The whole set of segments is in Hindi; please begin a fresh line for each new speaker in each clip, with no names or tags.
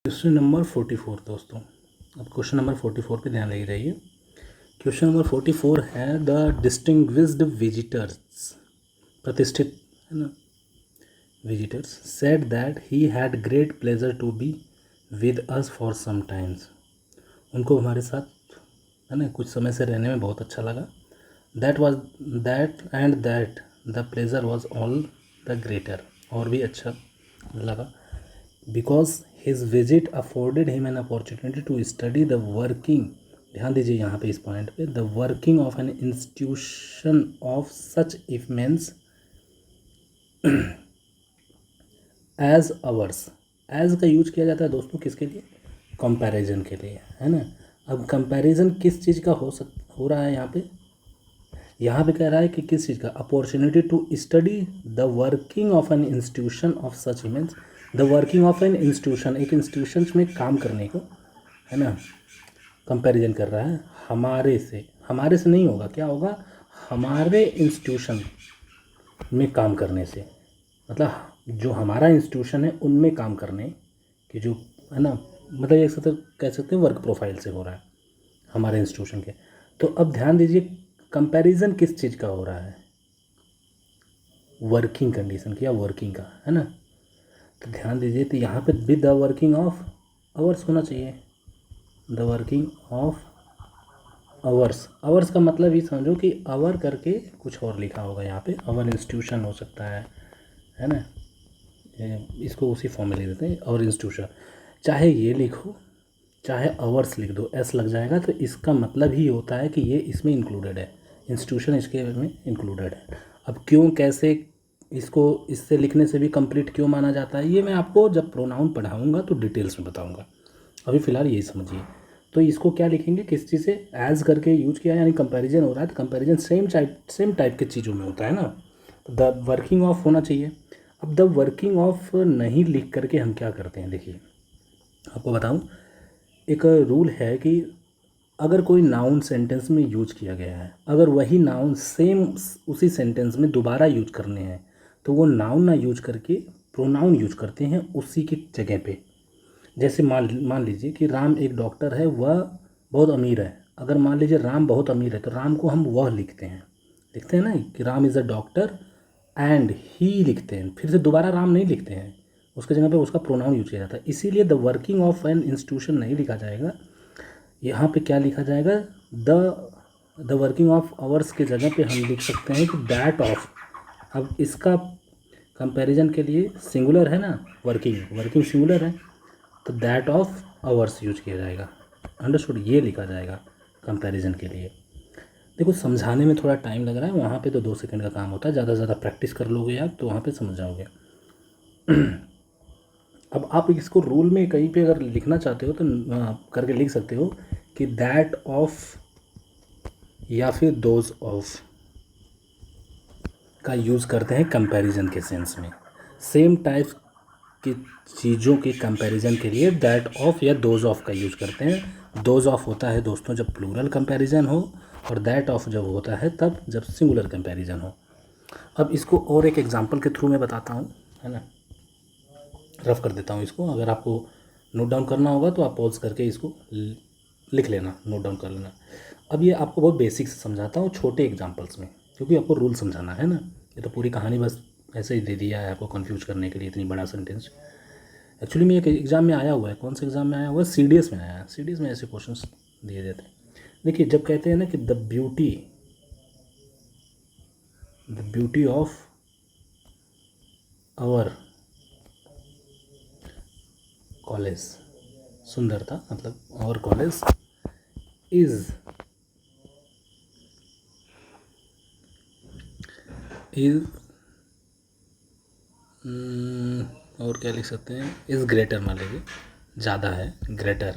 क्वेश्चन नंबर 44 दोस्तों, अब क्वेश्चन नंबर 44 पे ध्यान लगे जाइए। क्वेश्चन नंबर 44 है द डिस्टिंग्विश्ड विजिटर्स, प्रतिष्ठित है ना, visitors said that he had great pleasure to be with us for some times. उनको हमारे साथ है ना कुछ समय से रहने में बहुत अच्छा लगा। That the pleasure was all the greater, और भी अच्छा लगा, because his visit afforded him an opportunity to study the working, ध्यान दीजिए यहाँ पे इस पॉइंट पे, the working of an institution of such immense as ours. As का यूज किया जाता है दोस्तों किसके लिए? कंपैरिजन के लिए, है ना। अब कंपैरिजन किस चीज़ का हो रहा है यहाँ पे कह रहा है कि किस चीज़ का? Opportunity to study the working of an institution of such immense. The working of an institution, एक इंस्टीट्यूशन में काम करने को, है ना, कंपैरिजन कर रहा है हमारे से नहीं होगा, क्या होगा? हमारे इंस्टीट्यूशन में काम करने से, मतलब जो हमारा इंस्टीट्यूशन है उनमें काम करने की जो, है ना, मतलब एक साथ कह सकते हैं वर्क प्रोफाइल से हो रहा है हमारे इंस्टीट्यूशन के। तो अब ध्यान दीजिए कंपैरिजन किस चीज़ का हो रहा है? वर्किंग कंडीशन की या वर्किंग का, है ना। तो ध्यान दीजिए, तो यहाँ पे with the working of hours होना चाहिए। The working of hours, hours का मतलब ये समझो कि आवर करके कुछ और लिखा होगा यहाँ पे, आवर इंस्टीट्यूशन हो सकता है ना। इसको उसी फॉर्म में लिख देते हैं, आवर इंस्टीट्यूशन, चाहे ये लिखो चाहे आवर्स लिख दो, एस लग जाएगा, तो इसका मतलब ही होता है कि ये इसमें इंक्लूडेड है, इंस्टीट्यूशन इसके में इंक्लूडेड है। अब क्यों, कैसे, इसको इससे लिखने से भी कंप्लीट क्यों माना जाता है, ये मैं आपको जब प्रोनाउन पढ़ाऊँगा तो डिटेल्स में बताऊँगा, अभी फ़िलहाल यही समझिए। तो इसको क्या लिखेंगे, किस चीज़ से एज करके यूज किया, यानी कंपैरिजन हो रहा है, तो कंपैरिजन सेम टाइप के चीज़ों में होता है ना। तो द वर्किंग ऑफ होना चाहिए। अब द वर्किंग ऑफ नहीं लिख करके हम क्या करते हैं, देखिए आपको बताऊं, एक रूल है कि अगर कोई नाउन सेंटेंस में यूज किया गया है, अगर वही नाउन सेम उसी सेंटेंस में दोबारा यूज करने हैं, तो वो नाउन ना यूज करके प्रोनाउन यूज करते हैं उसी की जगह पे। जैसे मान लीजिए कि राम एक डॉक्टर है, वह बहुत अमीर है। अगर मान लीजिए राम बहुत अमीर है, तो राम को हम वह लिखते हैं ना, कि Ram is a doctor and he लिखते हैं, फिर से दोबारा राम नहीं लिखते हैं, उसके जगह पे उसका प्रोनाउन यूज किया जाता है। इसीलिए the working of an institution नहीं लिखा जाएगा, यहाँ पे क्या लिखा जाएगा? द वर्किंग ऑफ आवर्स के जगह पे हम लिख सकते हैं कि दैट ऑफ। अब इसका कंपैरिजन के लिए सिंगुलर है ना, वर्किंग सिंगुलर है, तो दैट ऑफ आवर्स यूज किया जाएगा। अंडरस्टूड, ये लिखा जाएगा कंपैरिजन के लिए। देखो समझाने में थोड़ा टाइम लग रहा है, वहाँ पे तो 2 सेकंड का काम होता है, ज़्यादा से ज़्यादा प्रैक्टिस कर लोगे आप तो वहाँ पे समझ जाओगे। अब आप इसको रूल में कहीं पे अगर लिखना चाहते हो तो करके लिख सकते हो कि दैट ऑफ या फिर दोज ऑफ का यूज़ करते हैं कंपैरिजन के सेंस में। सेम टाइप की चीज़ों के कंपैरिजन के लिए दैट ऑफ या दोज ऑफ का यूज़ करते हैं। दोज ऑफ होता है दोस्तों जब प्लूरल कंपैरिजन हो, और दैट ऑफ जब होता है तब जब सिंगुलर कंपैरिजन हो। अब इसको और एक एग्जांपल के थ्रू मैं बताता हूँ, है ना, रफ कर देता हूँ इसको। अगर आपको नोट डाउन करना होगा तो आप पॉज करके इसको लिख लेना, नोट डाउन कर लेना। अब ये आपको बहुत बेसिक से समझाता हूँ छोटे एग्जांपल्स में, क्योंकि आपको रूल समझाना है ना। ये तो पूरी कहानी बस ऐसे ही दे दिया है आपको कंफ्यूज करने के लिए, इतनी बड़ा सेंटेंस। एक्चुअली में एक एग्ज़ाम में आया हुआ है, कौन से एग्ज़ाम में आया हुआ है? सीडीएस में आया है। सीडीएस में ऐसे क्वेश्चंस दिए जाते हैं। देखिए जब कहते हैं ना कि the beauty of our college, सुंदरता मतलब आवर कॉलेज इज़ और क्या लिख सकते हैं? इज़ ग्रेटर, मान लीजिए ज़्यादा है, ग्रेटर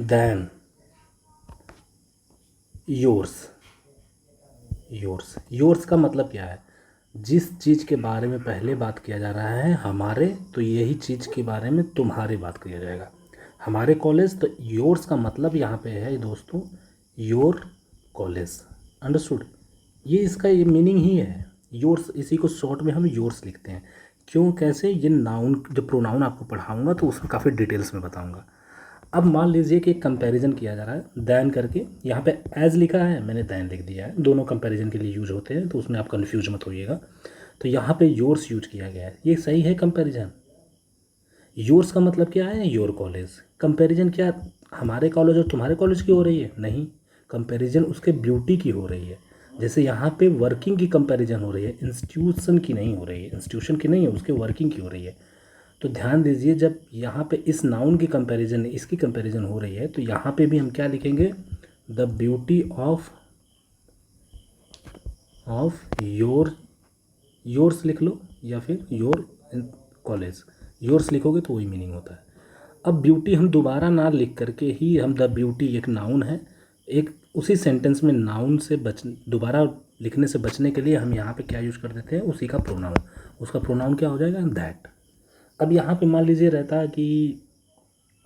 दैन योर्स। योर्स का मतलब क्या है? जिस चीज़ के बारे में पहले बात किया जा रहा है हमारे, तो यही चीज़ के बारे में तुम्हारे बात किया जाएगा। हमारे कॉलेज, तो योर्स का मतलब यहाँ पे है दोस्तों योर कॉलेज। अंडरस्टूड, ये इसका ये मीनिंग ही है योर्स, इसी को शॉर्ट में हम योर्स लिखते हैं। क्यों, कैसे, ये नाउन, जो प्रोनाउन आपको पढ़ाऊँगा तो उसमें काफ़ी डिटेल्स में बताऊँगा। अब मान लीजिए कि एक कंपैरिजन किया जा रहा है दैन करके, यहाँ पे एज लिखा है, मैंने दैन लिख दिया है, दोनों कंपैरिजन के लिए यूज होते हैं तो उसमें आप कन्फ्यूज मत होइएगा। तो यहाँ पे योर्स यूज किया गया है, ये सही है कंपैरिजन। योर्स का मतलब क्या है, योर कॉलेज। कंपैरिजन क्या हमारे कॉलेज और तुम्हारे कॉलेज की हो रही है, नहीं, कंपैरिजन उसके ब्यूटी की हो रही है। जैसे यहाँ पे वर्किंग की कंपैरिजन हो रही है, इंस्टीट्यूशन की नहीं हो रही है, इंस्टीट्यूशन की नहीं है, उसके वर्किंग की हो रही है। तो ध्यान दीजिए, जब यहाँ पे इस नाउन की कंपैरिजन, इसकी कंपैरिजन हो रही है, तो यहाँ पे भी हम क्या लिखेंगे, द ब्यूटी ऑफ योर्स लिख लो, या फिर योर कॉलेज, योर्स लिखोगे तो वही मीनिंग होता है। अब ब्यूटी हम दोबारा ना लिख करके ही, हम द ब्यूटी एक नाउन है, एक उसी सेंटेंस में नाउन से दोबारा लिखने से बचने के लिए हम यहाँ पे क्या यूज कर देते हैं, उसी का प्रोनाउन। उसका प्रोनाउन क्या हो जाएगा, दैट। अब यहाँ पे मान लीजिए रहता है कि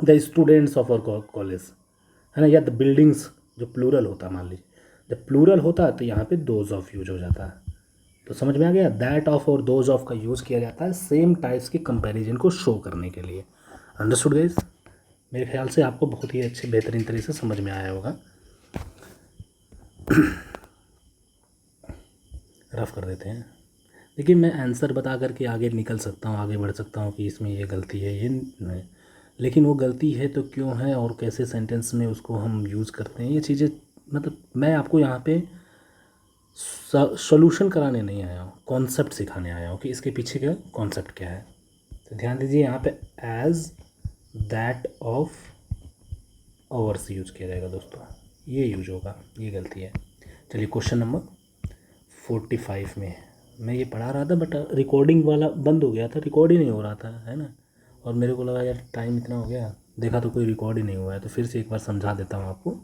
the students of our college, है ना, या द बिल्डिंग्स, जो प्लूरल होता है, मान लीजिए जब प्लूरल होता है तो यहाँ पे दोज ऑफ यूज हो जाता है। तो समझ में आ गया, दैट ऑफ और दोज ऑफ का यूज़ किया जाता है सेम टाइप्स की कंपैरिजन को शो करने के लिए। Understood guys? मेरे ख्याल से आपको बहुत ही अच्छे बेहतरीन तरीके से समझ में आया होगा। रफ कर देते हैं। देखिए, मैं आंसर बता करके आगे निकल सकता हूँ, आगे बढ़ सकता हूँ कि इसमें ये गलती है, ये नहीं, लेकिन वो गलती है तो क्यों है और कैसे सेंटेंस में उसको हम यूज़ करते हैं, ये चीज़ें, मतलब मैं आपको यहाँ पे सोल्यूशन कराने नहीं आया हूँ, कॉन्सेप्ट सिखाने आया हूँ कि इसके पीछे का कॉन्सेप्ट क्या है। तो ध्यान दीजिए, यहाँ पे as that of ours use किया जाएगा दोस्तों, ये यूज होगा, ये गलती है। चलिए क्वेश्चन नंबर 45 में मैं ये पढ़ा रहा था, बट रिकॉर्डिंग वाला बंद हो गया था, रिकॉर्ड ही नहीं हो रहा था, है ना। और मेरे को लगा यार टाइम इतना हो गया, देखा तो कोई रिकॉर्ड ही नहीं हुआ है, तो फिर से एक बार समझा देता हूँ आपको,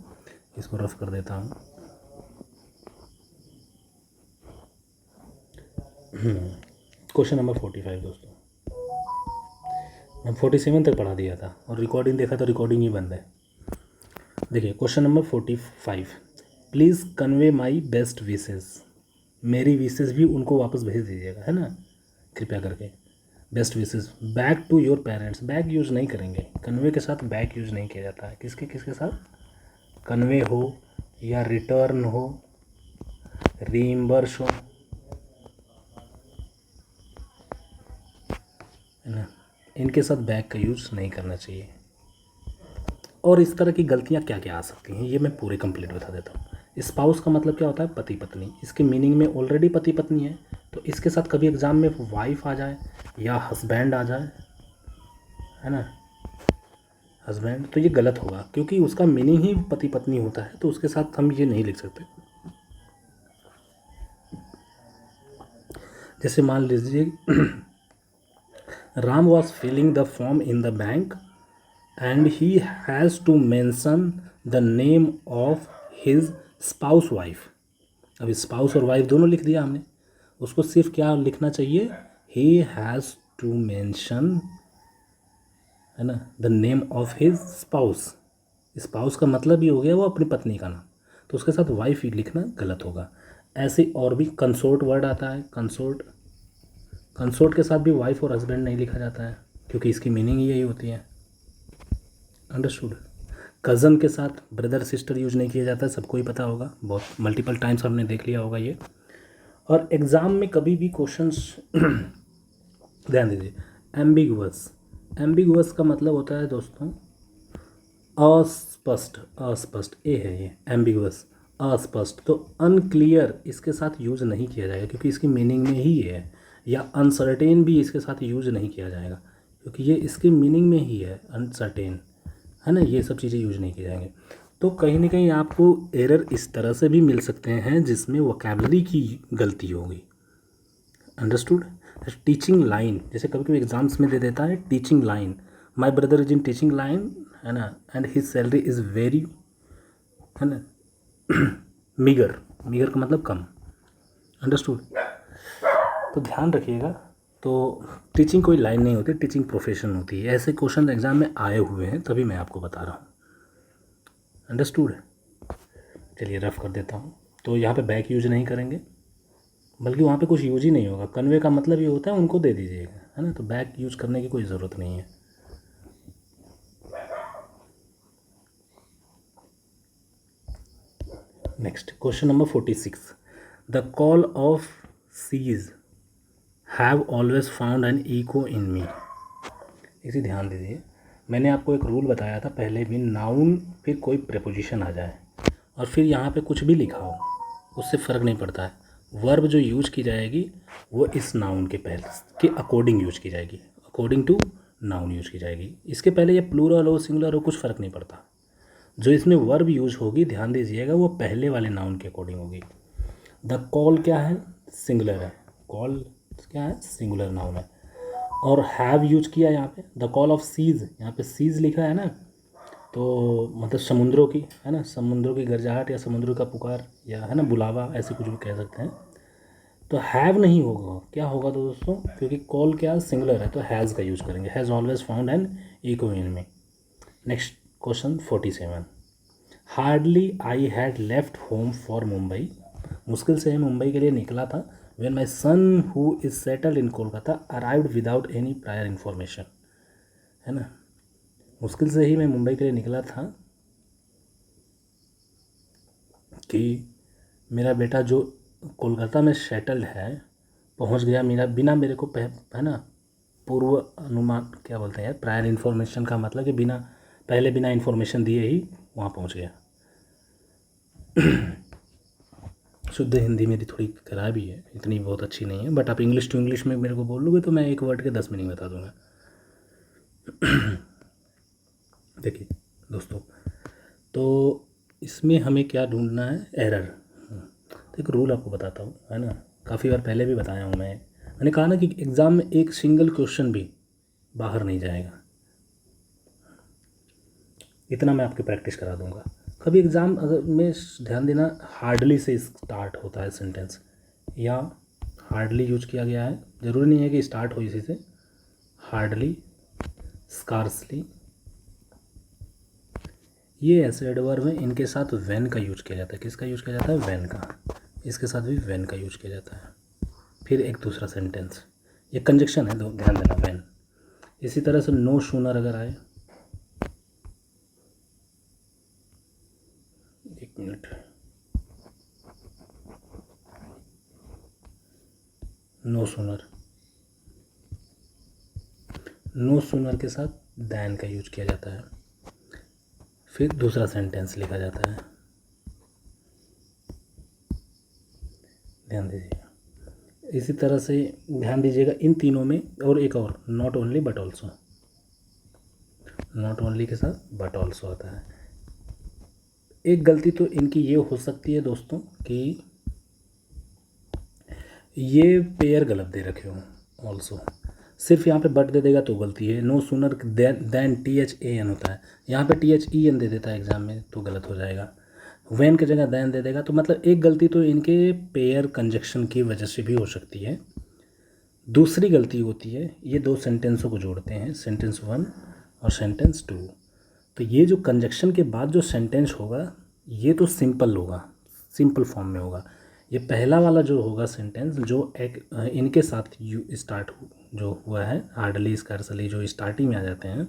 इसको रफ कर देता हूँ। क्वेश्चन नंबर 45 दोस्तों, मैं 47 तक पढ़ा दिया था और रिकॉर्डिंग देखा तो रिकॉर्डिंग ही बंद है। देखिए question number 45, please convey my best wishes, मेरी विशेज़ भी उनको वापस भेज दीजिएगा, है ना, कृपया करके। Best wishes back to your parents, back use नहीं करेंगे, कन्वे के साथ बैक यूज़ नहीं किया जाता है। किसके किसके साथ, कन्वे हो या रिटर्न हो, रीइम्बर्स हो, है ना, इनके साथ बैक का यूज़ नहीं करना चाहिए। और इस तरह की गलतियाँ क्या क्या आ सकती हैं, ये मैं पूरे कंप्लीट बता देता हूँ। स्पाउस का मतलब क्या होता है, पति पत्नी, इसके मीनिंग में ऑलरेडी पति पत्नी है, तो इसके साथ कभी एग्ज़ाम में वाइफ आ जाए या हस्बैंड आ जाए, है ना, हस्बैंड, तो ये गलत होगा, क्योंकि उसका मीनिंग ही पति पत्नी होता है, तो उसके साथ हम ये नहीं लिख सकते। जैसे मान लीजिए Ram was filling the form in the bank and he has to mention the name of his spouse wife। अब स्पाउस और वाइफ दोनों लिख दिया हमने, उसको सिर्फ क्या लिखना चाहिए, he has to mention, है ना, the name of his spouse। Spouse का मतलब ही हो गया वो अपनी पत्नी का नाम, तो उसके साथ वाइफ ही लिखना गलत होगा। ऐसे और भी कंसोर्ट वर्ड आता है, कंसोर्ट, कंसोर्ट के साथ भी वाइफ और हस्बैंड नहीं लिखा जाता है, क्योंकि इसकी मीनिंग यही होती है। अंडरस्टूड? कज़न के साथ ब्रदर सिस्टर यूज नहीं किया जाता है, सबको ही पता होगा, बहुत मल्टीपल टाइम्स हमने देख लिया होगा ये। और एग्ज़ाम में कभी भी क्वेश्चंस ध्यान दीजिए, एम्बिगुअस, एम्बिगुअस का मतलब होता है दोस्तों अस्पष्ट, अस्पष्ट, ए है ये एम्बिगुअस, अस्पष्ट, तो अनक्लियर इसके साथ यूज़ नहीं किया जाएगा, क्योंकि इसकी मीनिंग में ही ये है। या अनसर्टेन भी इसके साथ यूज़ नहीं किया जाएगा, क्योंकि ये इसके मीनिंग में ही है, अनसर्टेन, है ना, ये सब चीज़ें यूज नहीं किए जाएंगे। तो कहीं ना कहीं आपको एरर इस तरह से भी मिल सकते हैं जिसमें वोकैबलरी की गलती होगी। अंडरस्टूड? टीचिंग लाइन, जैसे कभी कभी एग्जाम्स में दे देता है teaching line, my brother is in teaching line, है ना, and his salary is very, है ना, मीगर, मीगर का मतलब कम। अंडरस्टूड? तो ध्यान रखिएगा, तो टीचिंग कोई लाइन नहीं होती, टीचिंग प्रोफेशन होती है। ऐसे क्वेश्चन एग्जाम में आए हुए हैं, तभी मैं आपको बता रहा हूँ। अंडरस्टूड? चलिए रफ कर देता हूँ। तो यहाँ पे बैक यूज नहीं करेंगे, बल्कि वहाँ पे कुछ यूज ही नहीं होगा। कन्वे का मतलब ये होता है उनको दे दीजिएगा, है ना, तो बैक यूज करने की कोई ज़रूरत नहीं है। Next question number 46, the call of seas have always found an echo in me. इसे ध्यान दीजिए, मैंने आपको एक रूल बताया था पहले भी, नाउन फिर कोई प्रेपोजिशन आ जाए और फिर यहाँ पे कुछ भी लिखा हो उससे फ़र्क नहीं पड़ता है, वर्ब जो यूज की जाएगी वो इस नाउन के पहले के अकॉर्डिंग यूज की जाएगी, अकॉर्डिंग टू नाउन यूज की जाएगी। इसके पहले ये प्लूरल हो सिंगुलर हो कुछ फ़र्क नहीं पड़ता, जो इसमें वर्ब यूज होगी ध्यान दीजिएगा वो पहले वाले नाउन के अकॉर्डिंग होगी। द कॉल क्या है, सिंगुलर है, कॉल क्या है, सिंगुलर नाउन है। और हैव यूज किया यहाँ पे, द कॉल ऑफ सीज, यहाँ पे सीज लिखा है ना, तो मतलब समुद्रों की, है ना, समुद्रों की गरजाहट या समुद्रों का पुकार या है ना बुलावा, ऐसे कुछ भी कह सकते हैं। तो हैव नहीं होगा, क्या होगा तो दोस्तों, क्योंकि कॉल क्या सिंगुलर है तो हैज़ का यूज करेंगे, has always found an echo in में। Next question 47, hardly I had left home for Mumbai, मुश्किल से ही मुंबई के लिए निकला था, when my son who is settled in Kolkata arrived without any prior information, है ना, मुश्किल से ही मैं मुंबई के लिए निकला था कि मेरा बेटा जो कोलकाता में सेटल्ड है पहुंच गया मेरा बिना मेरे को है ना पूर्व अनुमान, क्या बोलते हैं यार, प्रायर इन्फॉर्मेशन का मतलब कि बिना इन्फॉर्मेशन दिए ही वहाँ पहुँच गया। शुद्ध हिंदी मेरी थोड़ी खराब ही है, इतनी बहुत अच्छी नहीं है, बट आप इंग्लिश टू इंग्लिश में मेरे को बोल लोगे तो मैं एक वर्ड के 10 मीनिंग बता दूंगा। देखिए दोस्तों, तो इसमें हमें क्या ढूंढना है, एरर। तो एक रूल आपको बताता हूँ, है ना, काफ़ी बार पहले भी बताया हूँ मैंने कहा ना कि एग्ज़ाम में एक सिंगल क्वेश्चन भी बाहर नहीं जाएगा, इतना मैं आपकी प्रैक्टिस करा दूंगा। कभी एग्ज़ाम अगर में ध्यान देना, हार्डली से स्टार्ट होता है सेंटेंस या हार्डली यूज किया गया है, ज़रूरी नहीं है कि स्टार्ट हो इसी से, हार्डली, स्कार्सली, ये ऐसे एडवर्ब हैं, इनके साथ व्हेन का यूज किया जाता है। किसका यूज किया जाता है, व्हेन का, इसके साथ भी व्हेन का यूज किया जाता है। फिर एक दूसरा सेंटेंस, ये कंजक्शन है, ध्यान देना, व्हेन। इसी तरह से नो सूनर अगर आए, एक मिनट, नो सूनर के साथ दैन का यूज किया जाता है, फिर दूसरा सेंटेंस लिखा जाता है, ध्यान दीजिएगा। इसी तरह से ध्यान दीजिएगा इन तीनों में, और एक और, not only but also, not only के साथ बट ऑल्सो आता है। एक गलती तो इनकी ये हो सकती है दोस्तों कि ये पेयर गलत दे रखे हो, ऑल्सो सिर्फ यहाँ पे बट दे देगा तो गलती है, नो सूनर देन THAN होता है, यहाँ पे THEN दे देता है एग्जाम में तो गलत हो जाएगा, वैन की जगह दैन दे देगा, तो मतलब एक गलती तो इनके पेयर कंजक्शन की वजह से भी हो सकती है। दूसरी गलती होती है, ये दो सेंटेंसों को जोड़ते हैं, सेंटेंस 1 और सेंटेंस 2, तो ये जो कंजक्शन के बाद जो सेंटेंस होगा ये तो सिंपल होगा, सिंपल फॉर्म में होगा। ये पहला वाला जो होगा सेंटेंस जो एक इनके साथ यू स्टार्ट जो हुआ है, हार्डली, स्कार्सली, जो स्टार्टिंग में आ जाते हैं,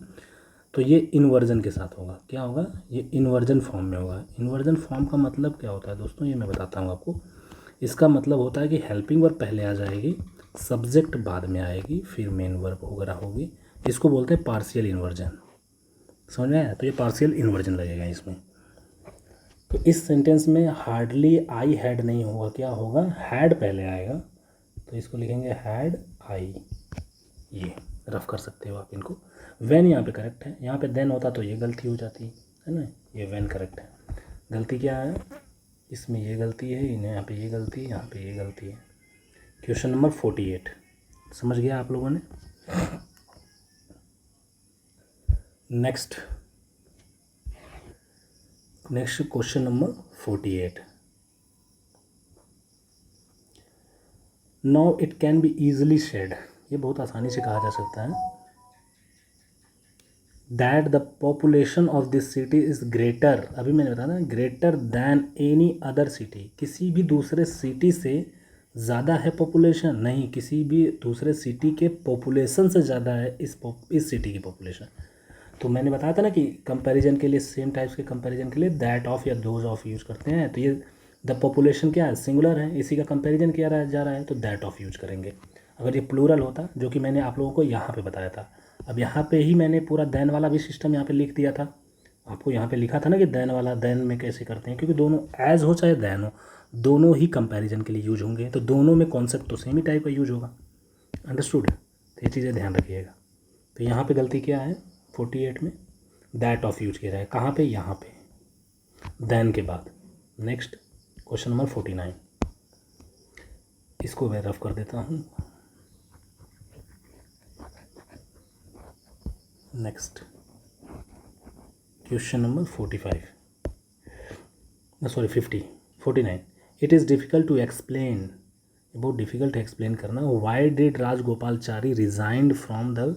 तो ये इन्वर्जन के साथ होगा। क्या होगा, ये इन्वर्जन फॉर्म में होगा। इन्वर्जन फॉर्म का मतलब क्या होता है दोस्तों, ये मैं बताता हूँ आपको। इसका मतलब होता है कि हेल्पिंग वर्ब पहले आ जाएगी, सब्जेक्ट बाद में आएगी, फिर मेन वर्ब वगैरह होगी। इसको बोलते हैं पार्शियल इन्वर्जन, समझ में आया, तो ये पार्शियल इन्वर्जन लगेगा इसमें। तो इस सेंटेंस में हार्डली आई हैड नहीं होगा, क्या होगा, हैड पहले आएगा, तो इसको लिखेंगे हैड आई, ये रफ कर सकते हो आप इनको। वैन यहाँ पे करेक्ट है, यहाँ पे देन होता तो ये गलती हो जाती है ना, ये वैन करेक्ट है। गलती क्या है, इसमें ये गलती है, इन्हें यहाँ पे ये गलती है, यहाँ पे ये गलती है। क्वेश्चन नंबर 48 समझ गया आप लोगों ने। Next question number 48, now it can be easily said, ये बहुत आसानी से कहा जा सकता है, that the population of this city is greater, अभी मैंने बताया ना, greater than any other city, किसी भी दूसरे सिटी से ज़्यादा है पॉपुलेशन, नहीं, किसी भी दूसरे सिटी के पॉपुलेशन से ज़्यादा है इस सिटी की पॉपुलेशन। तो मैंने बताया था ना कि कंपैरिजन के लिए, सेम टाइप्स के कंपैरिजन के लिए दैट ऑफ या दोज ऑफ यूज़ करते हैं। तो ये द पॉपुलेशन क्या है, सिंगुलर है, इसी का कंपैरिजन किया जा रहा है, तो दैट ऑफ यूज करेंगे। अगर ये प्लूरल होता, जो कि मैंने आप लोगों को यहाँ पे बताया था, अब यहाँ पे ही मैंने पूरा देन वाला भी सिस्टम यहाँ पे लिख दिया था, आपको यहाँ पे लिखा था ना कि देन वाला, देन में कैसे करते हैं, क्योंकि दोनों एज हो चाहे देन हो, दोनों ही कंपैरिजन के लिए यूज होंगे, तो दोनों में कॉन्सेप्ट तो सेम ही टाइप का यूज होगा। अंडरस्टूड? तो ये चीज़ें ध्यान रखिएगा। तो यहाँ पे गलती क्या है, 48 में दैट ऑफ यूज किया जाए, कहाँ पे, यहाँ पे, देन के बाद। नेक्स्ट क्वेश्चन नंबर 49, इसको मैं रफ कर देता हूँ। Next question number 45, sorry 49, it is difficult to explain, बहुत डिफ़िकल्ट है एक्सप्लेन करना, why did Rajagopalachari resigned from the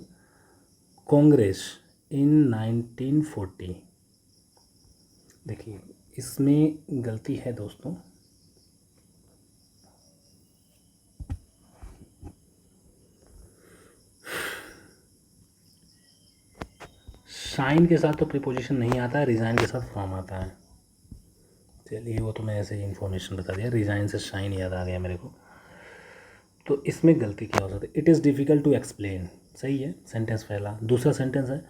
Congress in 1940। देखिए इसमें गलती है दोस्तों, शाइन के साथ तो प्रीपोजिशन नहीं आता है, रिज़ाइन के साथ फ्रॉम आता है। चलिए वो तो मैं ऐसे ही इन्फॉर्मेशन बता दिया, रिज़ाइन से शाइन याद आ गया मेरे को। तो इसमें गलती क्या हो सकती है, it is difficult to explain, सही है, सेंटेंस पहला। दूसरा सेंटेंस है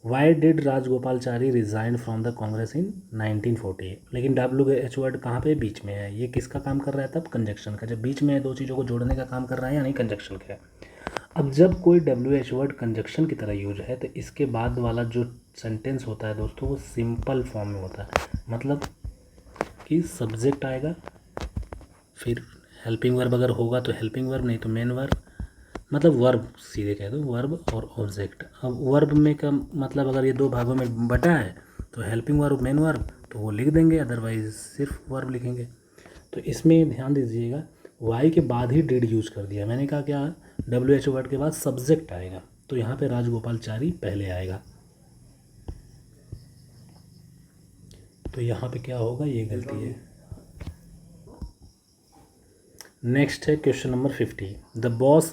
why did Rajagopalachari resign from the Congress in 1940, लेकिन WH वर्ड कहाँ पे, बीच में है, ये किसका काम कर रहा है तब, कंजक्शन का। जब बीच में है, दो चीज़ों को जोड़ने का काम कर रहा है, यानी कंजक्शन का। अब जब कोई WH वर्ड कंजक्शन की तरह यूज है, तो इसके बाद वाला जो सेंटेंस होता है दोस्तों, वो सिंपल फॉर्म में होता है, मतलब कि सब्जेक्ट आएगा, फिर हेल्पिंग वर्ब अगर होगा तो हेल्पिंग वर्ब, नहीं तो मेन वर्ब, मतलब वर्ब सीधे कह दो, वर्ब और ऑब्जेक्ट। अब वर्ब में का मतलब अगर ये दो भागों में बटा है, तो हेल्पिंग वर्ब मेन वर्ब तो वो लिख देंगे, अदरवाइज सिर्फ वर्ब लिखेंगे। तो इसमें ध्यान दीजिएगा, वाई के बाद ही डिड यूज कर दिया, मैंने कहा क्या, WH वर्ड के बाद सब्जेक्ट आएगा, तो यहाँ पे राजगोपालचारी पहले आएगा, तो यहाँ पे क्या होगा, ये गलती है। नेक्स्ट है question number 50, the boss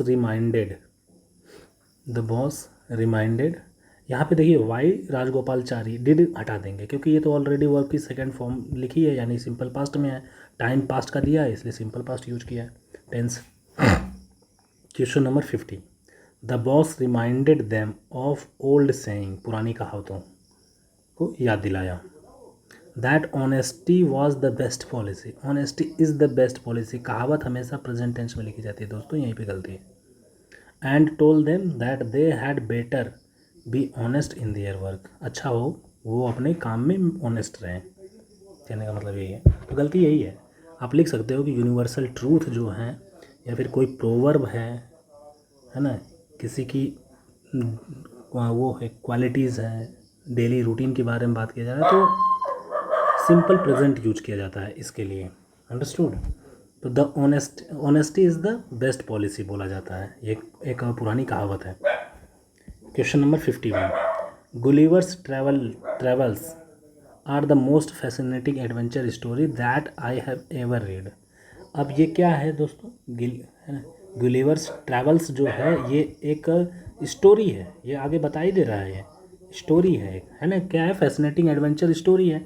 reminded, यहाँ पे देखिए वाई राजगोपालचारी, डिड हटा देंगे क्योंकि ये तो ऑलरेडी वर्ब की सेकंड फॉर्म लिखी है, यानी सिंपल पास्ट में है, टाइम पास्ट का दिया है इसलिए सिंपल पास्ट यूज किया है, tense. Question number 50, the boss reminded them of old saying, पुरानी कहावतों को याद दिलाया। That honesty was the best policy, honesty is the best policy, कहावत हमेशा प्रेजेंट टेंस में लिखी जाती है दोस्तों, यहीं पे गलती है। And told them that they had better be honest in their work, अच्छा हो वो अपने काम में ऑनेस्ट रहें, कहने का मतलब यही है। तो गलती यही है, आप लिख सकते हो कि यूनिवर्सल ट्रूथ जो है, या फिर कोई प्रोवर्ब है ना, किसी की वो है क्वालिटीज़ है, डेली रूटीन के बारे में बात किया जा रहा है, तो सिंपल प्रेजेंट यूज किया जाता है इसके लिए। अंडरस्टूड? तो the honesty is the best policy बोला जाता है, ये एक पुरानी कहावत है। Question number 51, Gulliver's travels are the most fascinating adventure story that I have ever read. अब ये क्या है दोस्तों, गुलिवर्स ट्रैवल्स जो है ये एक स्टोरी है, ये आगे बता ही दे रहा है, ये स्टोरी है एक, है ना, क्या है, फैसिनेटिंग एडवेंचर स्टोरी है,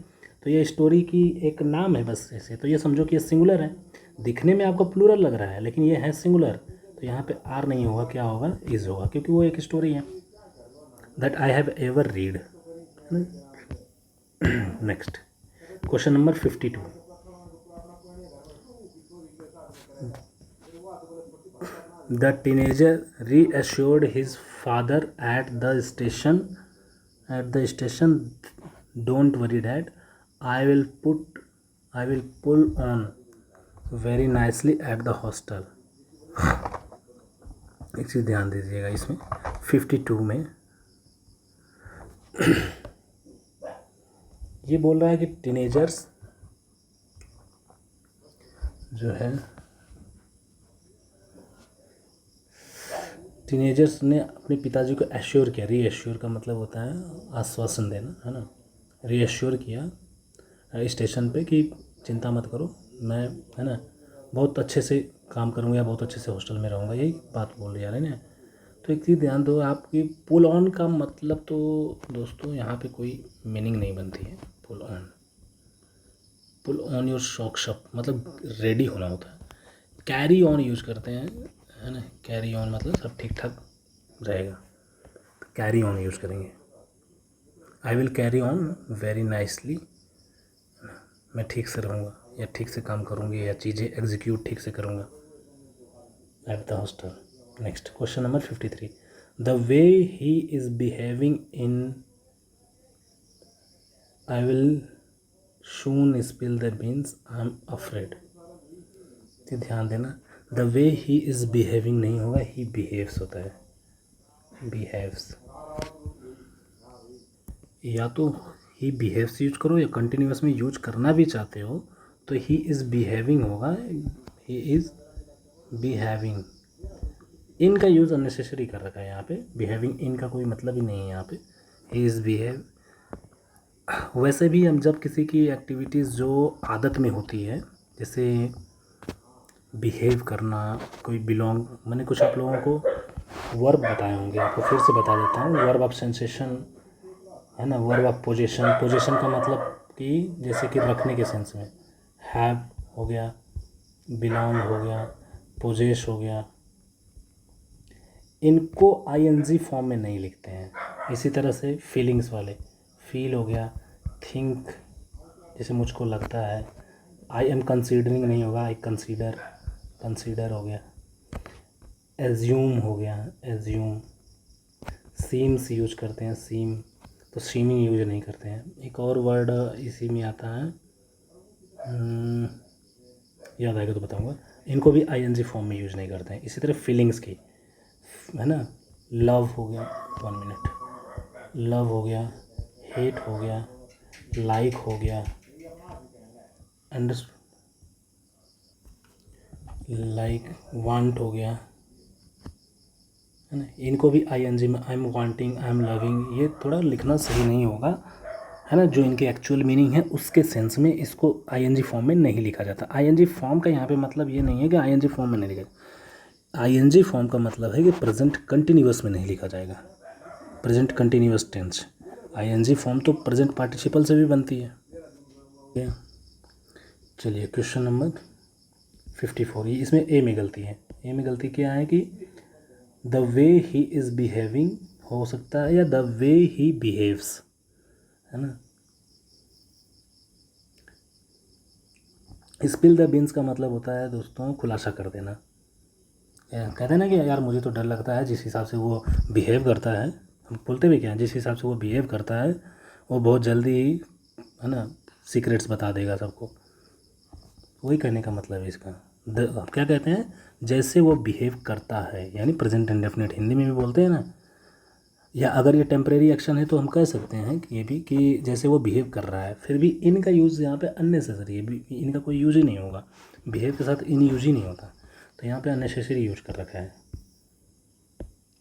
तो ये स्टोरी की एक नाम है बस ऐसे, तो ये समझो कि ये सिंगुलर है, दिखने में आपको प्लूरल लग रहा है लेकिन ये है सिंगुलर, तो यहाँ पे आर नहीं होगा, क्या होगा, इज होगा, क्योंकि वो एक स्टोरी है, that I have ever read. Next question number 52, the teenager reassured his father at the station, don't worry dad, I will pull on very nicely at the hostel। एक चीज़ ध्यान दीजिएगा इसमें 52 में ये बोल रहा है कि टीनेजर्स जो है, टीनेजर्स ने अपने पिताजी को एश्योर किया, रीएश्योर का मतलब होता है आश्वासन देना, है ना, रीएश्योर किया स्टेशन पे कि चिंता मत करो, मैं, है ना, बहुत अच्छे से काम करूँगा या बहुत अच्छे से हॉस्टल में रहूँगा, यही बात बोल रहे हैं ना। तो एक चीज़ ध्यान दो आपकी, पुल ऑन का मतलब तो दोस्तों यहाँ पे कोई मीनिंग नहीं बनती है। Pull on your socks up मतलब रेडी होना होता है। कैरी ऑन यूज करते हैं, है ना, कैरी ऑन मतलब सब ठीक ठाक रहेगा, कैरी ऑन यूज करेंगे। I will carry on very nicely, मैं ठीक से रहूँगा या ठीक से काम करूँगी या चीज़ें एग्जीक्यूट ठीक से करूँगा at the hostel. Next question number 53, the way he is behaving in I will soon spill the beans I am afraid. तो ध्यान देना, the way he is behaving नहीं होगा, ही बिहेव्स होता है, बिहेव्स। या तो ही बिहेव्स यूज करो या कंटिन्यूस में यूज करना भी चाहते हो तो ही इज़ बिहेविंग होगा, ही इज़ बिहेविंग। इन का यूज़ अननेसेसरी कर रखा है यहाँ पे, बिहेविंग इन का कोई मतलब ही नहीं है यहाँ पे, ही इज़ बिहेव। वैसे भी हम जब किसी की एक्टिविटीज़ जो आदत में होती है, जैसे बिहेव करना, कोई बिलोंग, मैंने कुछ आप लोगों को वर्ब बताए होंगे, आपको फिर से बता देता हूँ। वर्ब ऑफ सेंसेशन है ना, वर्ब ऑफ पोजीशन, पोजीशन का मतलब कि जैसे कि रखने के सेंस में, हैव हो गया, बिलोंग हो गया, पोजेस हो गया, इनको आईएनजी फॉर्म में नहीं लिखते हैं। इसी तरह से फीलिंग्स वाले, फील हो गया, थिंक जैसे मुझको लगता है, आई एम कंसीडरिंग नहीं होगा, आई कंसीडर, कंसीडर हो गया, एज्यूम हो गया, एज्यूम, सीम्स यूज करते हैं, सीम, तो सीमिंग यूज नहीं करते हैं। एक और वर्ड इसी में आता है, याद आएगा तो बताऊंगा। इनको भी आईएनजी फॉर्म में यूज नहीं करते हैं। इसी तरह फीलिंग्स की, है ना, लव हो गया, 1 मिनट, लव हो गया, हेट हो गया, लाइक हो गया, अंडर, लाइक, वांट हो गया, है ना, इनको भी आईएनजी में, I am wanting, I am loving, ये थोड़ा लिखना सही नहीं होगा, है ना, जो इनके एक्चुअल मीनिंग है उसके सेंस में इसको आईएनजी फॉर्म में नहीं लिखा जाता। आईएनजी फॉर्म का यहाँ पे मतलब ये नहीं है कि आईएनजी फॉर्म में नहीं लिखा, आईएनजी फॉर्म का मतलब है कि प्रेजेंट कंटिन्यूअस में नहीं लिखा जाएगा, present continuous tense. ING form तो प्रेजेंट पार्टिसिपल से भी बनती है। चलिए क्वेश्चन नंबर 54, ये इसमें ए में गलती है। ए में गलती क्या है कि the way he is behaving हो सकता है या द वे ही बिहेव्स, है ना। स्पिल द बीन्स का मतलब होता है दोस्तों खुलासा कर देना। कहते हैं ना कि यार मुझे तो डर लगता है जिस हिसाब से वो बिहेव करता है, हम बोलते भी क्या, जिस हिसाब से वो बिहेव करता है वो बहुत जल्दी ही, है ना, सीक्रेट्स बता देगा सबको। वही कहने का मतलब है इसका। आप क्या कहते हैं, जैसे वो बिहेव करता है, यानी प्रेजेंट इंडेफिनिट हिंदी में भी बोलते हैं ना। या अगर ये टेम्परेरी एक्शन है तो हम कह सकते हैं कि ये भी कि जैसे वो बिहेव कर रहा है, फिर भी इनका यूज़ यहाँ पे अननेसेसरी है, इनका कोई यूज ही नहीं होगा, बिहेव के साथ इन यूज ही नहीं होता, तो यहाँ पे अननेसेसरी यूज कर रखा है,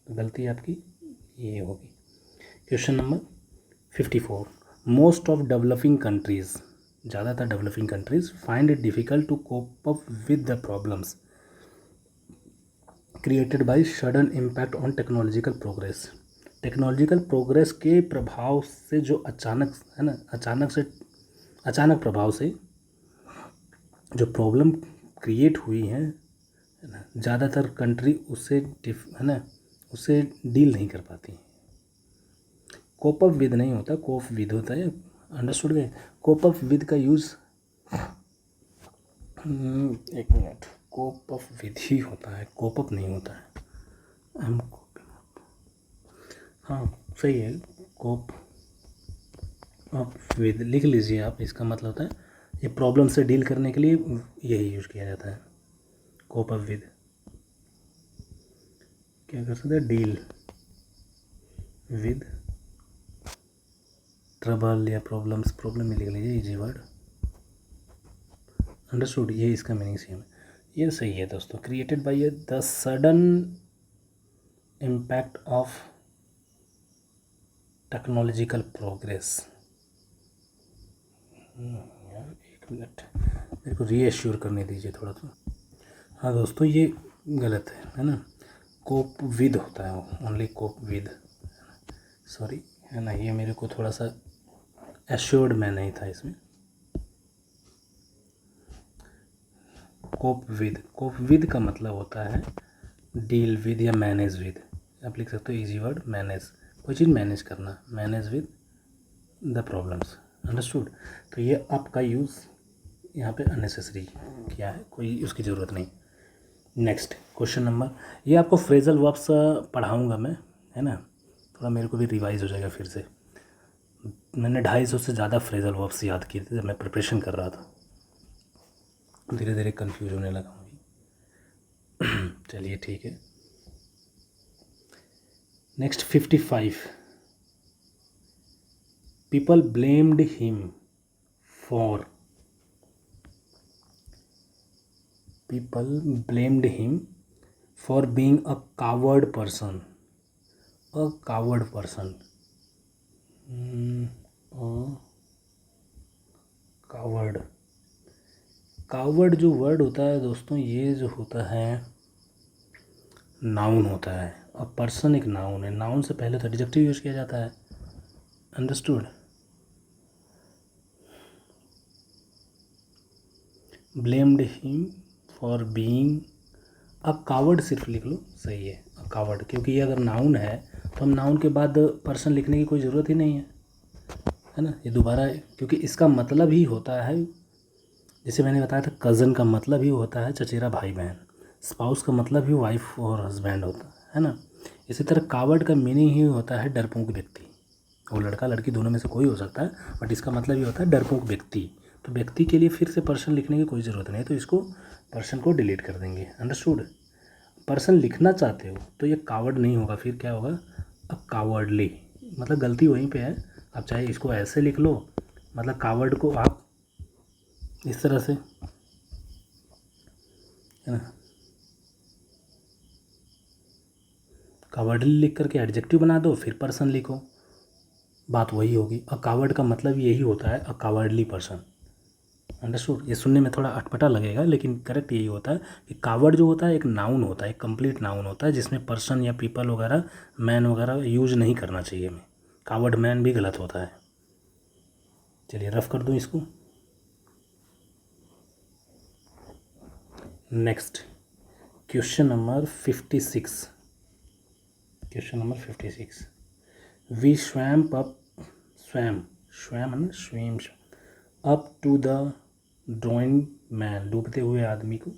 तो गलती आपकी ये होगी। Question number 54, most of developing countries, ज़्यादातर developing countries find it difficult to cope up with the problems created by sudden impact on technological progress. Technological progress के प्रभाव से जो अचानक, है ना, अचानक प्रभाव से जो प्रॉब्लम क्रिएट हुई है ना, ज़्यादातर कंट्री उससे है ना, उससे डील नहीं कर पाती। कोप अप विद नहीं होता, कोप विद होता है, अंडरस्टूड गए। कोप अप विद का यूज़, एक मिनट, कोप अप विद ही होता है, कोप अप नहीं होता है। हम, हाँ सही है, कोप अप विद लिख लीजिए आप, इसका मतलब होता है ये प्रॉब्लम से डील करने के लिए यही यूज़ किया जाता है, कोप अप विद। क्या कर सकते हैं, डील विद ट्रबल या प्रॉब्लम्स, प्रॉब्लम में लिख लीजिए इजी वर्ड, अंडरस्टूड, ये इसका मीनिंग सेम है, ये सही है दोस्तों। Created by the sudden impact of technological progress. यार एक मिनट, मेरे को रीएश्योर करने दीजिए थोड़ा सा। हाँ दोस्तों, ये गलत है ना। कोप विद होता है, ओनली कोप विद, सॉरी, है ना। ये मेरे को थोड़ा सा एश्योर्ड मैं नहीं था इसमें। कोप विद का मतलब होता है डील विद या मैनेज विद। आप लिख सकते हो इजी वर्ड मैनेज, कोई चीज़ मैनेज करना, manage with the problems, understood. तो ये आपका यूज़ यहाँ पे अननेसेसरी किया है, कोई उसकी ज़रूरत नहीं। नेक्स्ट क्वेश्चन नंबर, ये आपको फ्रेजल वर्ब्स पढ़ाऊँगा मैं, है ना। थोड़ा मेरे को भी रिवाइज हो जाएगा फिर से। मैंने 250 से ज़्यादा फ्रेजल वर्ब्स याद किए थे जब मैं प्रिपरेशन कर रहा था, धीरे धीरे कन्फ्यूज होने लगा हूँ अभी। चलिए ठीक है। Next 55, people blamed him for, people blamed him for being a coward person, a coward person, a coward। Coward जो वर्ड होता है दोस्तों, ये जो होता है नाउन होता है, और पर्सन एक नाउन है। नाउन से पहले तो एडजेक्टिव यूज किया जाता है, understood. Blamed him for being a coward, सिर्फ लिख लो, सही है अ कावर्ड, क्योंकि ये अगर नाउन है तो हम नाउन के बाद पर्सन लिखने की कोई ज़रूरत ही नहीं है ना। ये दोबारा, क्योंकि इसका मतलब ही होता है, जैसे मैंने बताया था, कज़न का मतलब ही होता है चचेरा भाई बहन, स्पाउस का मतलब ही वाइफ और हस्बैंड होता है ना। इसी तरह कावर्ड का मीनिंग ही होता है डरपोक व्यक्ति। वो लड़का लड़की दोनों में से कोई हो सकता है, बट इसका मतलब ये होता है डरपोक व्यक्ति। तो व्यक्ति के लिए फिर से पर्सन लिखने की कोई ज़रूरत नहीं है, तो इसको पर्सन को डिलीट कर देंगे, अंडरस्टूड। पर्सन लिखना चाहते हो तो ये कावर्ड नहीं होगा, फिर क्या होगा, अब कावर्डली, मतलब गलती वहीं पे है। आप चाहे इसको ऐसे लिख लो, मतलब कावर्ड को आप इस तरह से, है ना, कावर्डली लिख करके एडजेक्टिव बना दो, फिर पर्सन लिखो, बात वही होगी। अ कावर्ड का मतलब यही होता है, अ कावर्डली पर्सन, अंडरस्टूड। ये सुनने में थोड़ा अटपटा लगेगा, लेकिन करेक्ट यही होता है कि कावर्ड जो होता है एक नाउन होता है, एक कंप्लीट नाउन होता है, जिसमें पर्सन या पीपल वगैरह, मैन वगैरह यूज नहीं करना चाहिए हमें। कावर्ड मैन भी गलत होता है। चलिए रफ कर दूँ इसको। Next question number 56, question number 56, we swamp up, swam, swam है ना, swim, up to the drowning man, डूबते हुए आदमी को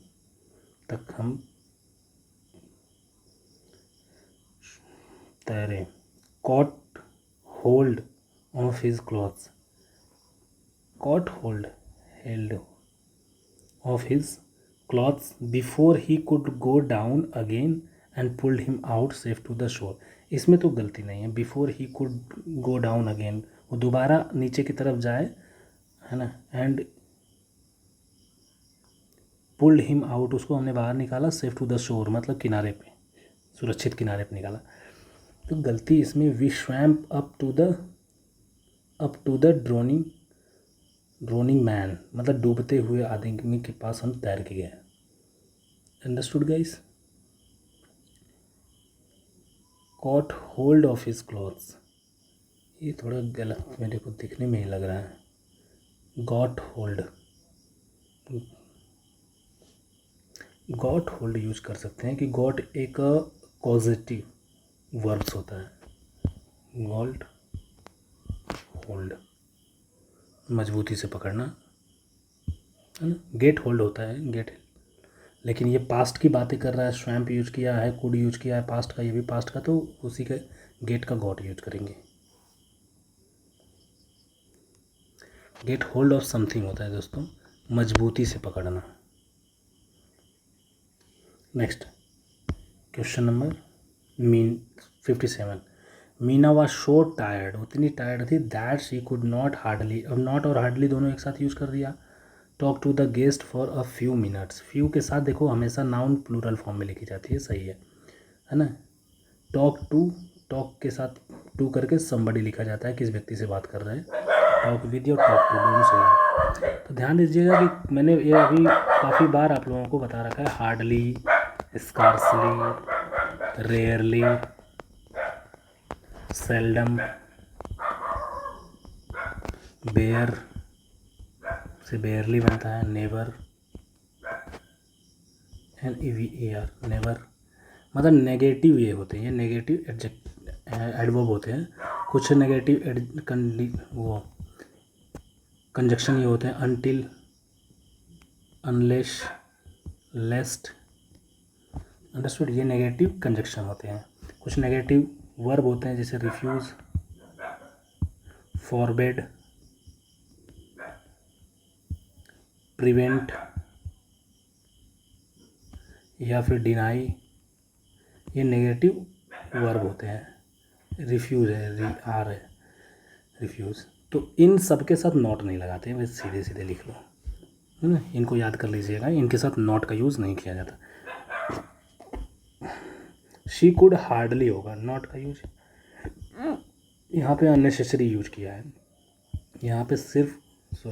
तक हम तैरे, caught hold of his clothes, caught hold, held of his clothes before he could go down again and pulled him out safe to the shore। इसमें तो गलती नहीं है, before he could go down again, वो दोबारा नीचे की तरफ जाए, है ना, एंड पुल्ड हिम आउट, उसको हमने बाहर निकाला, सेफ टू द शोर मतलब किनारे पे, सुरक्षित किनारे पे निकाला। तो गलती इसमें we swamp up to the drowning man, मतलब डूबते हुए आदमी के पास हम तैर के गए, understood guys. Cot hold of his clothes, ये थोड़ा गलत मेरे को दिखने में ही लग रहा है। गॉट होल्ड यूज कर सकते हैं कि गॉट एक कॉजेटिव वर्ब्स होता है, गॉट होल्ड मजबूती से पकड़ना, है ना। गेट होल्ड होता है, गेट, लेकिन ये पास्ट की बातें कर रहा है, स्वैम्प यूज किया है, कुड यूज किया है पास्ट का, ये भी पास्ट का, तो उसी के गेट का गॉट यूज करेंगे। गेट होल्ड ऑफ समथिंग होता है दोस्तों, मजबूती से पकड़ना। Next question number 57, Meena was so tired, उतनी टायर्ड थी, that she could not hardly, अब नॉट और हार्डली दोनों एक साथ यूज़ कर दिया। Talk to the guest for a few minutes, few के साथ देखो हमेशा नाउन प्लूरल फॉर्म में लिखी जाती है, सही है ना। टॉक टू, टॉक के साथ टू करके समबडी लिखा जाता है, किस व्यक्ति से बात कर रहे हैं। टॉक विद और टॉक टू दोनों सही है। तो ध्यान दीजिएगा कि मैंने ये अभी काफ़ी बार आप लोगों को बता रखा है, hardly, scarcely, rarely, seldom, bare से बेयरली बनता है, नेवर, NEVER, नेवर। मतलब नेगेटिव ये होते हैं, ये नेगेटिव एडवर्ब होते हैं। कुछ नेगेटिव वो कंजक्शन ये होते हैं, अनटिल, अनलेस, लेस्ट, अंडरस्टूड। ये नेगेटिव कंजक्शन होते हैं। कुछ नेगेटिव वर्ब होते हैं जैसे रिफ्यूज़, फॉरबेड, प्रिवेंट या फिर डिनाई, ये नेगेटिव वर्ब होते हैं। रिफ्यूज़ है, आर है रिफ्यूज़। तो इन सब के साथ नॉट नहीं लगाते हैं, बस सीधे सीधे लिख लो, है ना। इनको याद कर लीजिएगा, इनके साथ नॉट का यूज़ नहीं किया जाता। शी कुड हार्डली होगा, नॉट का यूज यहाँ पे अननेसेसरी यूज किया है। यहाँ पे सिर्फ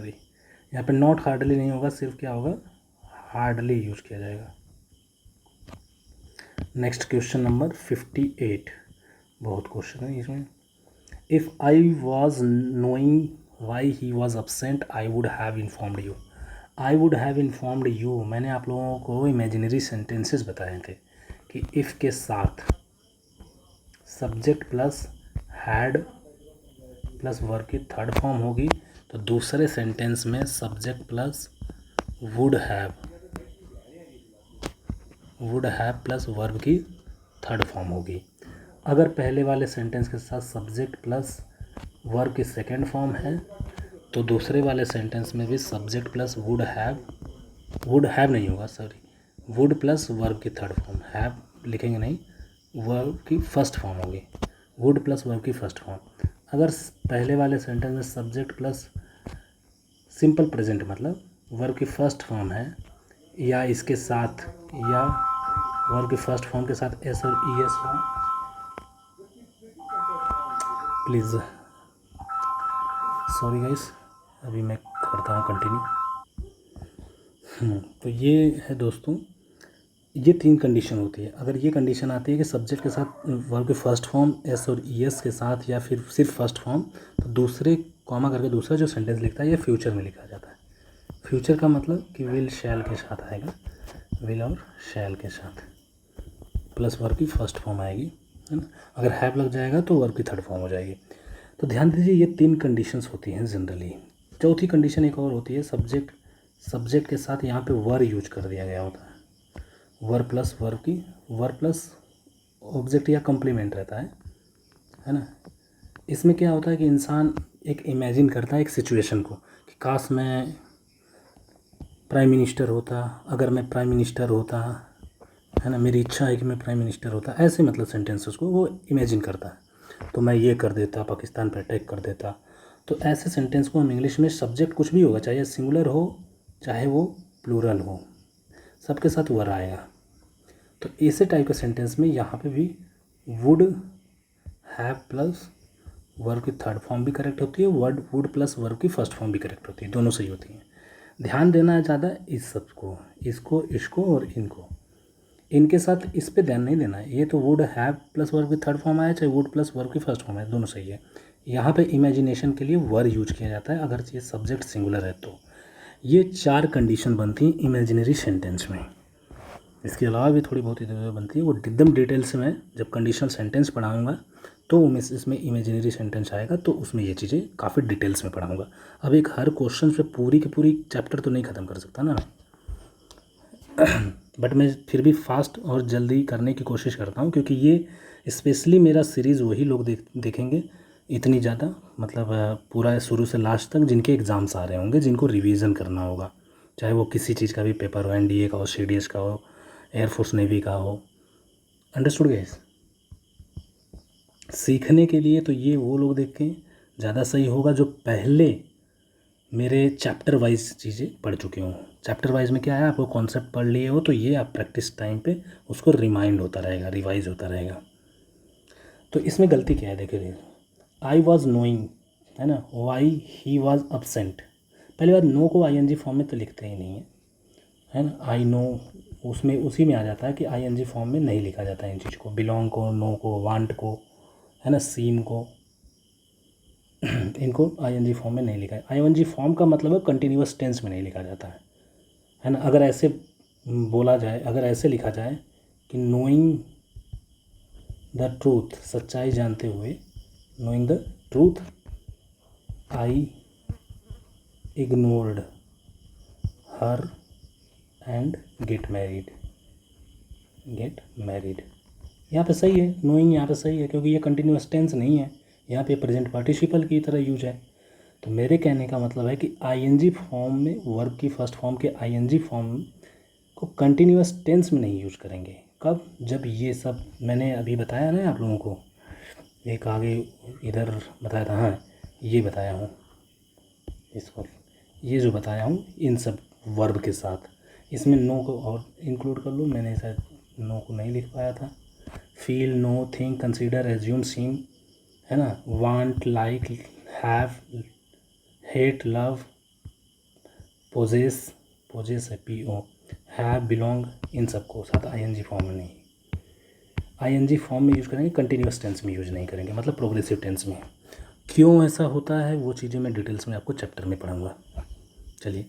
यहाँ पे नॉट हार्डली नहीं होगा, सिर्फ क्या होगा, हार्डली यूज किया जाएगा। Next question number 58। बहुत क्वेश्चन है इसमें। If I was knowing Y he was absent I would have informed you. I would have informed you, मैंने आप लोगों को इमेजिनरी सेंटेंसेस बताए थे कि इफ़ के साथ subject plus had plus verb की थर्ड फॉर्म होगी, तो दूसरे सेंटेंस में subject plus would have plus verb की थर्ड फॉर्म होगी। अगर पहले वाले सेंटेंस के साथ सब्जेक्ट प्लस वर्ब की सेकेंड फॉर्म है, तो दूसरे वाले सेंटेंस में भी सब्जेक्ट प्लस वुड हैव नहीं होगा, वुड प्लस वर्ब की थर्ड फॉर्म, हैव लिखेंगे नहीं, वर्ब की फर्स्ट फॉर्म होगी, वुड प्लस वर्ब की फर्स्ट फॉर्म। अगर पहले वाले सेंटेंस में सब्जेक्ट प्लस सिंपल प्रेजेंट मतलब वर्ब की फर्स्ट फॉर्म है, या इसके साथ, या वर्ब की फर्स्ट फॉर्म के साथ एस और ES हो, प्लीज़ सॉरी गाइस, अभी मैं करता हूँ कंटिन्यू। तो ये है दोस्तों, ये 3 कंडीशन होती है। अगर ये कंडीशन आती है कि सब्जेक्ट के साथ वर्ब के फर्स्ट फॉर्म एस और ES के साथ, या फिर सिर्फ फर्स्ट फॉर्म, तो दूसरे कॉमा करके दूसरा जो सेंटेंस लिखता है ये फ्यूचर में लिखा जाता है। फ्यूचर का मतलब कि विल शैल के साथ आएगा, विल और शैल के साथ, प्लस वर्ब की फर्स्ट फॉर्म आएगी, है ना। अगर हैव लग जाएगा तो वर्ब की थर्ड फॉर्म हो जाएगी। तो ध्यान दीजिए, ये 3 कंडीशंस होती हैं जनरली। चौथी कंडीशन एक और होती है, सब्जेक्ट के साथ यहाँ पे वर यूज कर दिया गया होता है, वर प्लस ऑब्जेक्ट या कम्प्लीमेंट रहता है ना। इसमें क्या होता है कि इंसान एक इमेजिन करता है एक सिचुएशन को, कि काश मैं प्राइम मिनिस्टर होता, अगर मैं प्राइम मिनिस्टर होता, है ना, मेरी इच्छा है कि मैं प्राइम मिनिस्टर होता, ऐसे मतलब सेंटेंसेस को वो इमेजिन करता है। तो मैं ये कर देता, पाकिस्तान पर अटैक कर देता। तो ऐसे सेंटेंस को हम इंग्लिश में सब्जेक्ट कुछ भी होगा, चाहे सिंगुलर हो चाहे वो प्लूरल हो, सबके साथ वर आएगा। तो ऐसे टाइप के सेंटेंस में यहाँ पे भी वुड हैव प्लस वर्ब की थर्ड फॉर्म भी करेक्ट होती है, वुड प्लस वर्ब की फर्स्ट फॉर्म भी करेक्ट होती है, दोनों सही होती हैं। ध्यान देना है ज़्यादा इस सब को, इसको और इनको, इनके साथ इस पे ध्यान नहीं देना है। ये तो वुड हैव प्लस वर्ब की थर्ड फॉर्म आया, चाहे वुड प्लस वर्ब की फर्स्ट फॉर्म है, दोनों सही है। यहाँ पे इमेजिनेशन के लिए वर यूज किया जाता है अगर ये सब्जेक्ट सिंगुलर है तो। ये 4 कंडीशन बनती हैं इमेजिनरी सेंटेंस में। इसके अलावा भी थोड़ी बहुत इधर बनती है, वो एकदम डिटेल से मैं जब कंडीशनल सेंटेंस पढ़ाऊँगा तो इसमें इमेजिनरी सेंटेंस आएगा, तो उसमें ये चीज़ें काफ़ी डिटेल्स में पढ़ाऊँगा। अब एक हर क्वेश्चन पे पूरी की पूरी चैप्टर तो नहीं ख़त्म कर सकता ना, बट मैं फिर भी फास्ट और जल्दी करने की कोशिश करता हूँ, क्योंकि ये स्पेशली मेरा सीरीज़ वही लोग देखेंगे इतनी ज़्यादा, मतलब पूरा शुरू से लास्ट तक, जिनके एग्ज़ाम्स आ रहे होंगे, जिनको रिवीजन करना होगा, चाहे वो किसी चीज़ का भी पेपर हो, NDA का हो, CDS का हो, एयरफोर्स नेवी का हो। Understood guys. सीखने के लिए तो ये वो लोग देखें ज़्यादा सही होगा जो पहले मेरे चैप्टर वाइज चीज़ें पढ़ चुके हों। चैप्टर वाइज में क्या है, आपको कॉन्सेप्ट पढ़ लिए हो तो ये आप प्रैक्टिस टाइम पे उसको रिमाइंड होता रहेगा, रिवाइज होता रहेगा। तो इसमें गलती क्या है, देखिए, आई वॉज नोइंग, है ना, वाई ही वॉज absent। पहली बात, नो को आईएनजी फॉर्म में तो लिखते ही नहीं है ना, आई नो उसमें उसी में आ जाता है कि आईएनजी फॉर्म में नहीं लिखा जाता है इन चीज़ को, बिलोंग को, नो को, वांट को, है ना, सीम को, इनको आईएनजी फॉर्म में नहीं लिखा है। आईएनजी फॉर्म का मतलब है कंटिन्यूअस टेंस में नहीं लिखा जाता है ना। अगर ऐसे बोला जाए, अगर ऐसे लिखा जाए कि नोइंग द ट्रूथ, सच्चाई जानते हुए, knowing the truth I ignored her and get married. यहाँ पे सही है, नोइंग यहाँ पे सही है क्योंकि ये कंटिन्यूअस टेंस नहीं है, यहाँ पे प्रेजेंट पार्टिसिपल की तरह यूज है। तो मेरे कहने का मतलब है कि आईएनजी फॉर्म में, वर्ब की फर्स्ट फॉर्म के आईएनजी फॉर्म को कंटिन्यूअस टेंस में नहीं यूज करेंगे। कब? जब ये सब मैंने अभी बताया ना आप लोगों को, एक आगे इधर बताया था, हाँ ये बताया हूँ, इसको ये जो बताया हूँ इन सब वर्ब के साथ, इसमें नो को और इंक्लूड कर लूँ, मैंने शायद नो को नहीं लिख पाया था। Feel, no, think, consider, assume, seem, है ना, want, like, have, hate, love, possess, possess है PO, हैव, बिलोंग, इन सबको साथ आईएनजी फॉर्म में नहीं, आईएनजी फॉर्म में यूज करेंगे, कंटिन्यूअस टेंस में यूज नहीं करेंगे, मतलब प्रोग्रेसिव टेंस में। क्यों ऐसा होता है वो चीज़ें मैं डिटेल्स में आपको चैप्टर में पढ़ाऊँगा। चलिए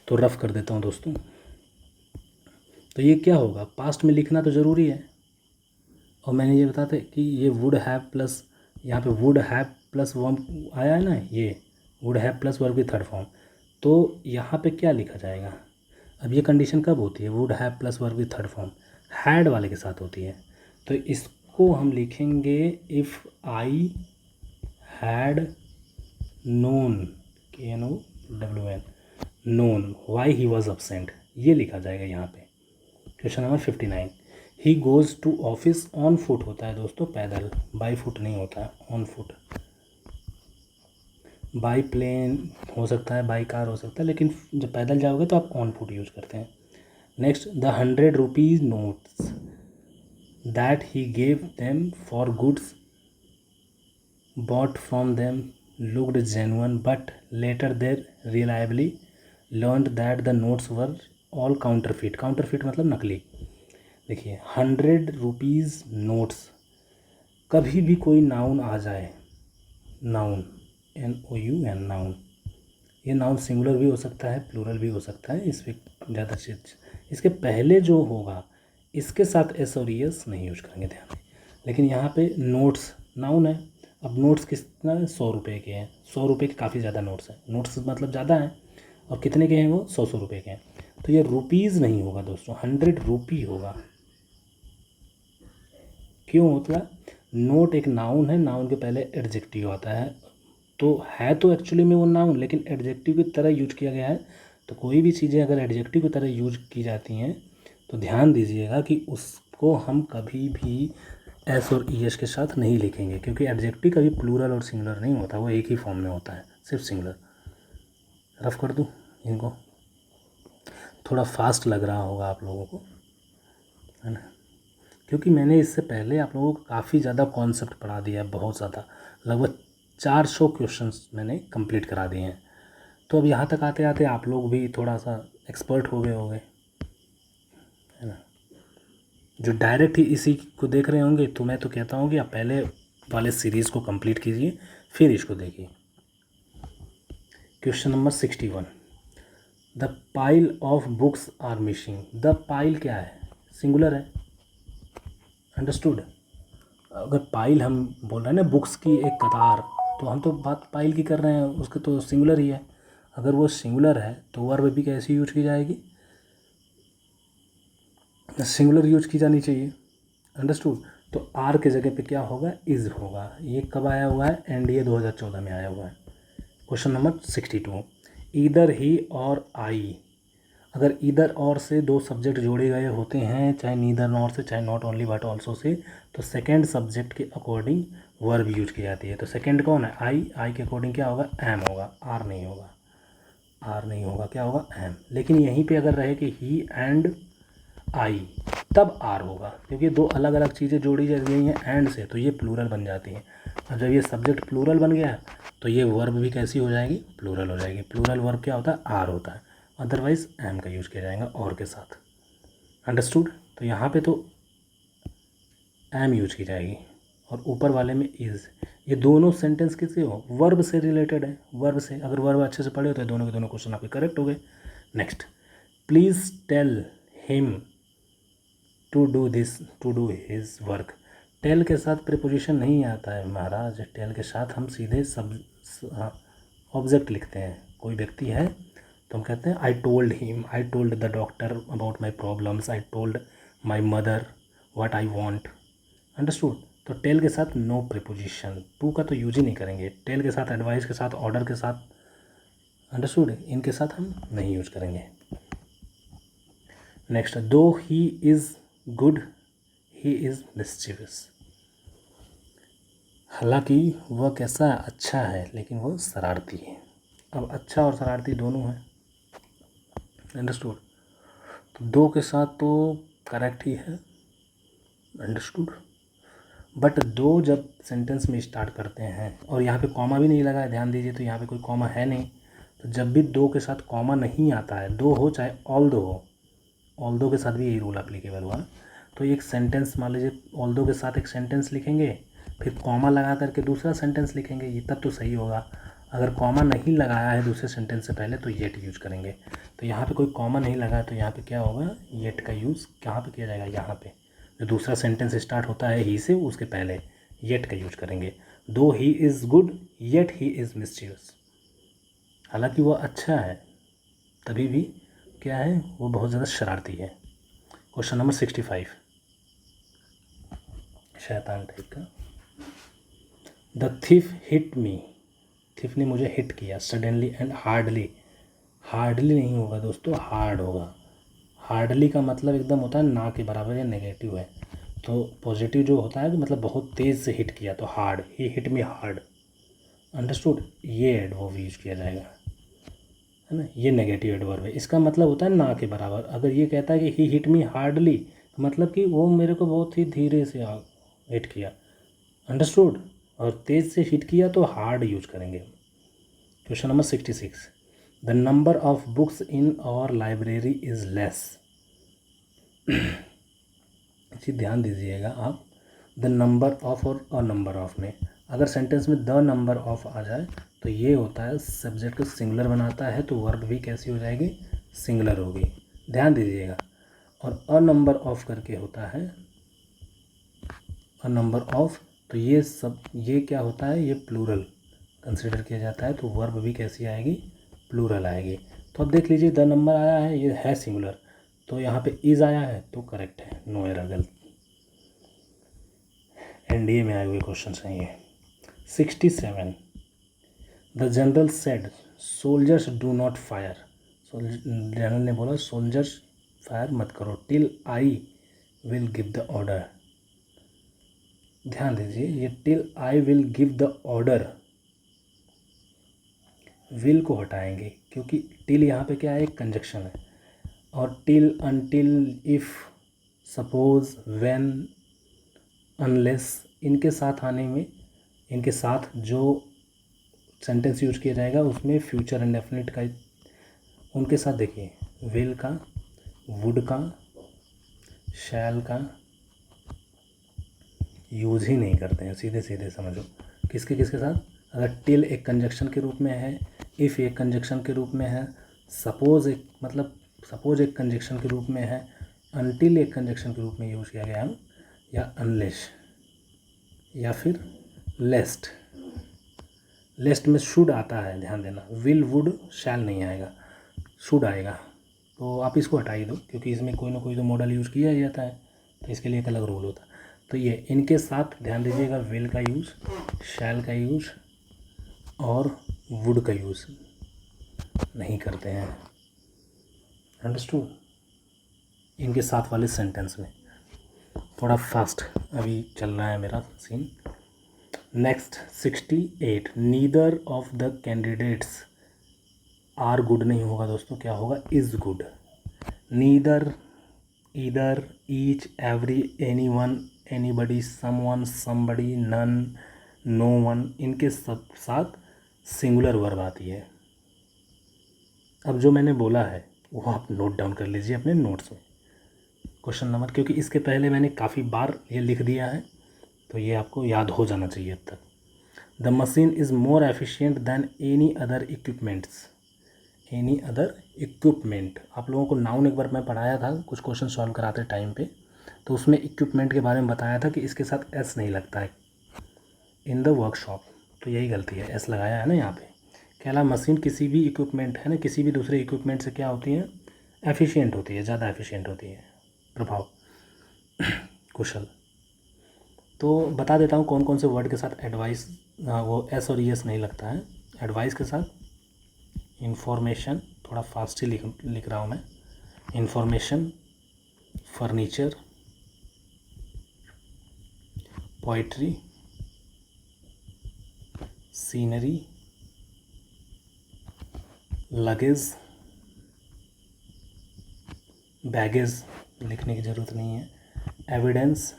तो रफ कर देता हूँ दोस्तों। तो ये क्या होगा, पास्ट में लिखना तो ज़रूरी है, और मैंने ये बताया था कि ये वुड हैव प्लस, यहाँ पे वुड हैव प्लस वर्ब आया है ना, ये वुड हैव प्लस वर्ब की थर्ड फॉर्म, तो यहाँ पे क्या लिखा जाएगा। अब ये कंडीशन कब होती है, वुड हैव प्लस वर्ब की थर्ड फॉर्म हैड वाले के साथ होती है, तो इसको हम लिखेंगे if I had known, KNOWN, known why he was absent, ये लिखा जाएगा यहाँ पे। Question number 59, he goes to office on foot होता है दोस्तों, पैदल, बाई फुट नहीं होता है, ऑन फुट। बाई प्लेन हो सकता है, बाई कार हो सकता है, लेकिन जब पैदल जाओगे तो आप ऑन फुट यूज करते हैं। Next, the 100 rupees notes that he gave them for goods bought from them looked genuine, but later they reliably learned that the notes were all counterfeit। counterfeit मतलब नकली। देखिए 100 रुपीज़ नोट्स, कभी भी कोई नाउन आ जाए, नाउन NOUN, नाउन, ये नाउन सिंगुलर भी हो सकता है, प्लूरल भी हो सकता है, इस पर ज़्यादा चीज, इसके पहले जो होगा इसके साथ S और ES नहीं यूज करेंगे, ध्यान दें। लेकिन यहाँ पे नोट्स नाउन है, अब नोट्स कितना है, 100 रुपये के हैं, 100 रुपये के काफ़ी ज़्यादा नोट्स हैं, नोट्स मतलब ज़्यादा हैं, और कितने के हैं वो, 100 रुपये के हैं, तो ये रुपीज़ नहीं होगा दोस्तों, 100 रुपी होगा। क्यों होता है, नोट एक नाउन है, नाउन के पहले एडजेक्टिव आता है, तो है तो एक्चुअली में वो नाउन, लेकिन एडजेक्टिव की तरह यूज किया गया है। तो कोई भी चीज़ें अगर एडजेक्टिव की तरह यूज की जाती हैं तो ध्यान दीजिएगा कि उसको हम कभी भी S और ES के साथ नहीं लिखेंगे, क्योंकि एडजेक्टिव कभी प्लूरल और सिंगुलर नहीं होता, वो एक ही फॉर्म में होता है, सिर्फ सिंगुलर। रफ कर दूँ इनको, थोड़ा फास्ट लग रहा होगा आप लोगों को, है ना, क्योंकि मैंने इससे पहले आप लोगों को काफ़ी ज़्यादा कॉन्सेप्ट पढ़ा दिया है, बहुत ज़्यादा, लगभग 400 क्वेश्चंस मैंने कंप्लीट करा दिए हैं। तो अब यहाँ तक आते आते आप लोग भी थोड़ा सा एक्सपर्ट हो गए होंगे, है ना। जो डायरेक्ट ही इसी को देख रहे होंगे तो मैं तो कहता हूँ कि आप पहले वाले सीरीज़ को कंप्लीट कीजिए, फिर इसको देखिए। Question number 61, the pile of books are missing. The pile क्या है, सिंगुलर है, अंडरस्टूड। अगर पाइल हम बोल रहे हैं ना बुक्स की एक कतार, तो हम तो बात पाइल की कर रहे हैं, उसके तो सिंगुलर ही है। अगर वो सिंगुलर है तो वर्ब भी कैसी यूज की जाएगी, सिंगुलर यूज की जानी चाहिए, अंडरस्टूड। तो आर के जगह पे क्या होगा, इज़ होगा। ये कब आया हुआ है, NDA 2014 में आया हुआ है। क्वेश्चन नंबर 62, ईदर ही और आई। अगर ईदर और से दो सब्जेक्ट जोड़े गए होते हैं, चाहे नीदर नॉर से, चाहे not only but also say, तो सेकेंड सब्जेक्ट के अकॉर्डिंग वर्ब यूज की जाती है। तो सेकेंड कौन है, आई के अकॉर्डिंग क्या होगा, एम होगा, आर नहीं होगा, क्या होगा, एम। लेकिन यहीं पे अगर रहे कि ही एंड आई, तब आर होगा, क्योंकि दो अलग अलग चीज़ें जोड़ी जा गई हैं एंड से, तो ये प्लूरल बन जाती हैं। और जब ये सब्जेक्ट प्लूरल बन गया तो ये वर्ब भी कैसी हो जाएगी, प्लूरल हो जाएगी। प्लूरल वर्ब क्या होता है, आर होता है, अदरवाइज एम का यूज किया जाएगा और के साथ। अंडरस्टूड। तो यहाँ पे तो एम यूज की जाएगी और ऊपर वाले में इज़। ये दोनों सेंटेंस किससे हो, वर्ब से रिलेटेड है, वर्ब से। अगर वर्ब अच्छे से पढ़े हो तो दोनों के दोनों क्वेश्चन आपके करेक्ट हो गए। Next, please tell him to do this, to do his work. Tell के साथ प्रीपोजिशन नहीं आता है महाराज, टेल के साथ हम सीधे सब ऑब्जेक्ट लिखते हैं। कोई व्यक्ति है तो हम कहते हैं I told him, I told the doctor about my problems, I told my mother what I want. Understood. तो टेल के साथ नो प्रीपोजिशन, टू का तो यूज ही नहीं करेंगे। टेल के साथ, एडवाइस के साथ, ऑर्डर के साथ, अंडरस्टूड, इनके साथ हम नहीं यूज करेंगे। Next, though he is good he is mischievous. हालांकि वह कैसा अच्छा है लेकिन वो शरारती है। अब अच्छा और शरारती दोनों हैं, अंडरस्टूड। तो दो के साथ तो करेक्ट ही है, अंडरस्टूड। बट दो जब सेंटेंस में स्टार्ट करते हैं और यहाँ पे कॉमा भी नहीं लगा है, ध्यान दीजिए, तो यहाँ पे कोई कॉमा है नहीं। तो जब भी दो के साथ कॉमा नहीं आता है, दो हो चाहे ऑल दो हो, ऑल दो के साथ भी यही रूल अप्लीकेबल हुआ। तो एक सेंटेंस मान लीजिए ऑल दो के साथ एक सेंटेंस लिखेंगे, फिर कॉमा लगा करके दूसरा सेंटेंस लिखेंगे, ये तब तो सही होगा। अगर कॉमा नहीं लगाया है दूसरे सेंटेंस से पहले तो येट यूज करेंगे। तो यहाँ पे कोई कॉमा नहीं लगा है तो यहाँ पे क्या होगा, येट का यूज़ कहाँ पे किया जाएगा, यहाँ पे। जो दूसरा सेंटेंस स्टार्ट होता है ही से, उसके पहले येट का यूज करेंगे। Though he is good yet he is mischievous. हालांकि वो अच्छा है तभी भी क्या है, वो बहुत ज़्यादा शरारती है। क्वेश्चन नंबर 65, शैतान टाइप का। The thief hit me, thief ने मुझे हिट किया, सडनली एंड हार्डली। हार्डली नहीं होगा दोस्तों, हार्ड होगा। हार्डली का मतलब एकदम होता है ना के बराबर, या नेगेटिव है। तो पॉजिटिव जो होता है कि मतलब बहुत तेज़ से हिट किया, तो हार्ड, ही हिट मी हार्ड, अंडरस्टूड। ये एडवर्ब यूज किया जाएगा, है ना। ये नेगेटिव एडवर्ब है, इसका मतलब होता है ना के बराबर। अगर ये कहता है कि ही हिट मी हार्डली, तो मतलब कि वो मेरे को बहुत ही धीरे से हिट किया, अंडरस्टूड। और तेज़ से हिट किया तो हार्ड यूज करेंगे। Question number 66, the number of books in our library is less. इसी ध्यान दीजिएगा आप, द नंबर ऑफ और अ नंबर ऑफ में अगर सेंटेंस में द नंबर ऑफ आ जाए तो ये होता है सब्जेक्ट को सिंगुलर बनाता है, तो वर्ब भी कैसी हो जाएगी, सिंगुलर होगी, ध्यान दीजिएगा। और अ नंबर ऑफ करके होता है, अ नंबर ऑफ, तो ये सब, ये क्या होता है, ये प्लूरल कंसिडर किया जाता है, तो वर्ब भी कैसी आएगी, प्लूरल आएगी। तो अब देख लीजिए, द नंबर आया है, ये है सिंगुलर, तो यहाँ पे इज़ आया है तो करेक्ट है, नो एरर, गलत। एनडीए में आए हुए क्वेश्चन हैं ये। 67, the general said soldiers do not fire. General ने बोला सोल्जर्स फायर मत करो, till I will give the order. ध्यान दीजिए, ये till I will give the order, will को हटाएंगे क्योंकि टिल यहाँ पे क्या है, एक कंजक्शन है। और till, until, if, suppose, when, unless, इनके साथ आने में, इनके साथ जो सेंटेंस यूज किया जाएगा उसमें फ्यूचर इंडेफिनिट का, उनके साथ देखिए, विल का, वुड का, शैल का यूज़ ही नहीं करते हैं, सीधे सीधे समझो। किसके किसके साथ, अगर टिल एक कंजक्शन के रूप में है, इफ़ एक कंजक्शन के रूप में है, सपोज एक, मतलब सपोज एक कंजक्शन के रूप में है, अनटिल एक कंजक्शन के रूप में यूज़ किया गया, या अनलेस, या फिर लेस्ट। लेस्ट में शुड आता है, ध्यान देना, विल, वुड, शैल नहीं आएगा, शुड आएगा। तो आप इसको हटा ही दो क्योंकि इसमें कोई ना कोई तो मॉडल यूज़ किया ही जाता है, तो इसके लिए एक अलग रूल होता है। तो ये इनके साथ ध्यान दीजिएगा, विल का यूज़, शैल का यूज़ और वुड का यूज़ नहीं करते हैं, अंडरस्टूड। इनके साथ वाले सेंटेंस में थोड़ा फास्ट अभी चल रहा है मेरा scene. Next 68, neither of the candidates are good नहीं होगा दोस्तों, क्या होगा, is good. Neither either, each, every, any one, anybody, someone, somebody, none, no one, इनके सब साथ सिंगुलर वर्ब आती है। अब जो मैंने बोला है वो आप नोट डाउन कर लीजिए अपने नोट्स में। क्वेश्चन नंबर, क्योंकि इसके पहले मैंने काफ़ी बार ये लिख दिया है तो ये आपको याद हो जाना चाहिए अब तक। The machine is more efficient then any other equipments. Any other equipment, आप लोगों को नाउन एक बार मैं पढ़ाया था कुछ क्वेश्चन सॉल्व कराते टाइम पे, तो उसमें इक्विपमेंट के बारे में बताया था कि इसके साथ एस नहीं लगता है इन द वर्कशॉप, तो यही गलती है, एस लगाया है ना यहाँ पे। कहला मशीन किसी भी इक्विपमेंट है ना, किसी भी दूसरे इक्विपमेंट से क्या होती है, एफिशिएंट होती है, ज़्यादा एफिशिएंट होती है, प्रभाव कुशल। तो बता देता हूँ कौन कौन से वर्ड के साथ एडवाइस वो एस और एस नहीं लगता है। एडवाइस के साथ इंफॉर्मेशन, थोड़ा फास्ट ही लिख रहा हूँ मैं, information, furniture, poetry, scenery, luggage, baggage लिखने की ज़रूरत नहीं है, एविडेंस,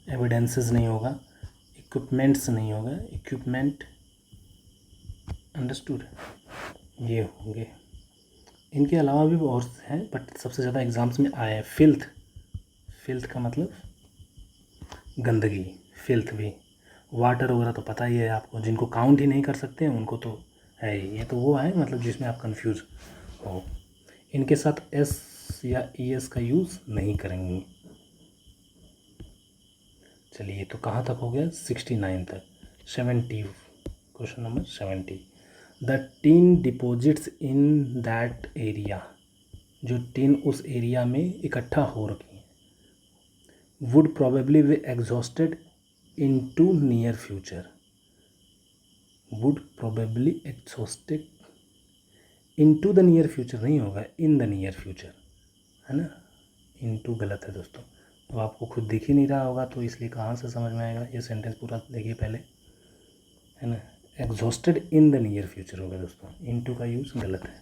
एविडेंसेस नहीं होगा, इक्विपमेंट्स नहीं होगा, इक्विपमेंट, अंडरस्टूड, ये होंगे। इनके अलावा भी और हैं बट सबसे ज़्यादा एग्ज़ाम्स में आए हैं। फिल्थ, फिल्थ का मतलब गंदगी, फिल्थ भी। वाटर वगैरह तो पता ही है आपको, जिनको काउंट ही नहीं कर सकते हैं उनको तो है ही, ये तो वो है मतलब जिसमें आप कंफ्यूज हो। इनके साथ एस या ई एस का यूज़ नहीं करेंगे। चलिए तो कहाँ तक हो गया, 69 तक। 70, question number 70। The tin deposits in that area, जो टीन उस एरिया में इकट्ठा हो रखी है, would probably be exhausted in to near future. Would probably exhausted in to the near future नहीं होगा, इन द नियर फ्यूचर है ना, इन टू गलत है दोस्तों। अब आपको खुद दिख ही नहीं रहा होगा तो इसलिए कहाँ से समझ में आएगा, ये सेंटेंस पूरा देखिए पहले, है ना। Exhausted in the near future होगा दोस्तों, इन टू का यूज़ गलत है,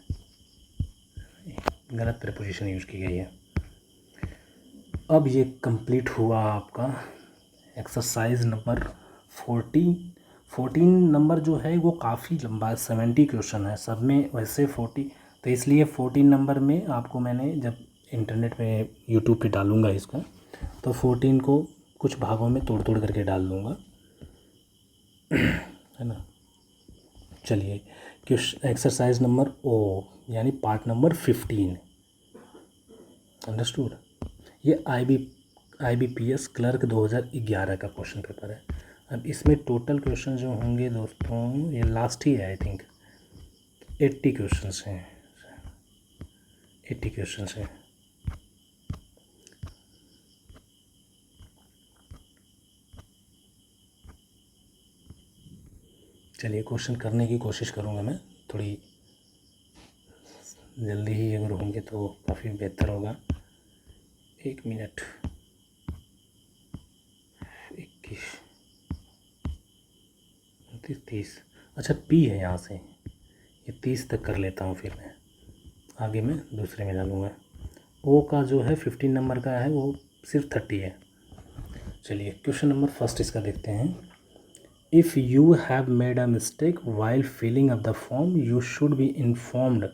गलत प्रीपोजिशन यूज़ की गई है। अब ये कंप्लीट हुआ आपका एक्सरसाइज नंबर 14 नंबर जो है वो काफ़ी लंबा है, 70 क्वेश्चन है सब में वैसे 40, तो इसलिए 14 नंबर में आपको मैंने जब इंटरनेट पे यूट्यूब पे डालूँगा इसको तो 14 को कुछ भागों में तोड़ तोड़ करके डाल दूँगा, है ना। चलिए क्वेश्चन एक्सरसाइज नंबर ओ यानी पार्ट नंबर 15, अंडरस्टूड। ये IBPS क्लर्क 2011 का क्वेश्चन पेपर है। अब इसमें टोटल क्वेश्चन जो होंगे दोस्तों, ये लास्ट ही है आई थिंक, 80 क्वेश्चन हैं, 80 क्वेश्चन हैं। चलिए क्वेश्चन करने की कोशिश करूँगा मैं, थोड़ी जल्दी ही अगर होंगे तो काफ़ी बेहतर होगा। 1 मिनट, 21, 29, 30, अच्छा पी है यहाँ से, ये 30 तक कर लेता हूँ, फिर मैं आगे मैं दूसरे में डालूँगा। ओ का जो है 15 नंबर का है वो सिर्फ 30 है। चलिए क्वेश्चन नंबर फर्स्ट इसका देखते हैं। If you have made a mistake while filling up the form you should be informed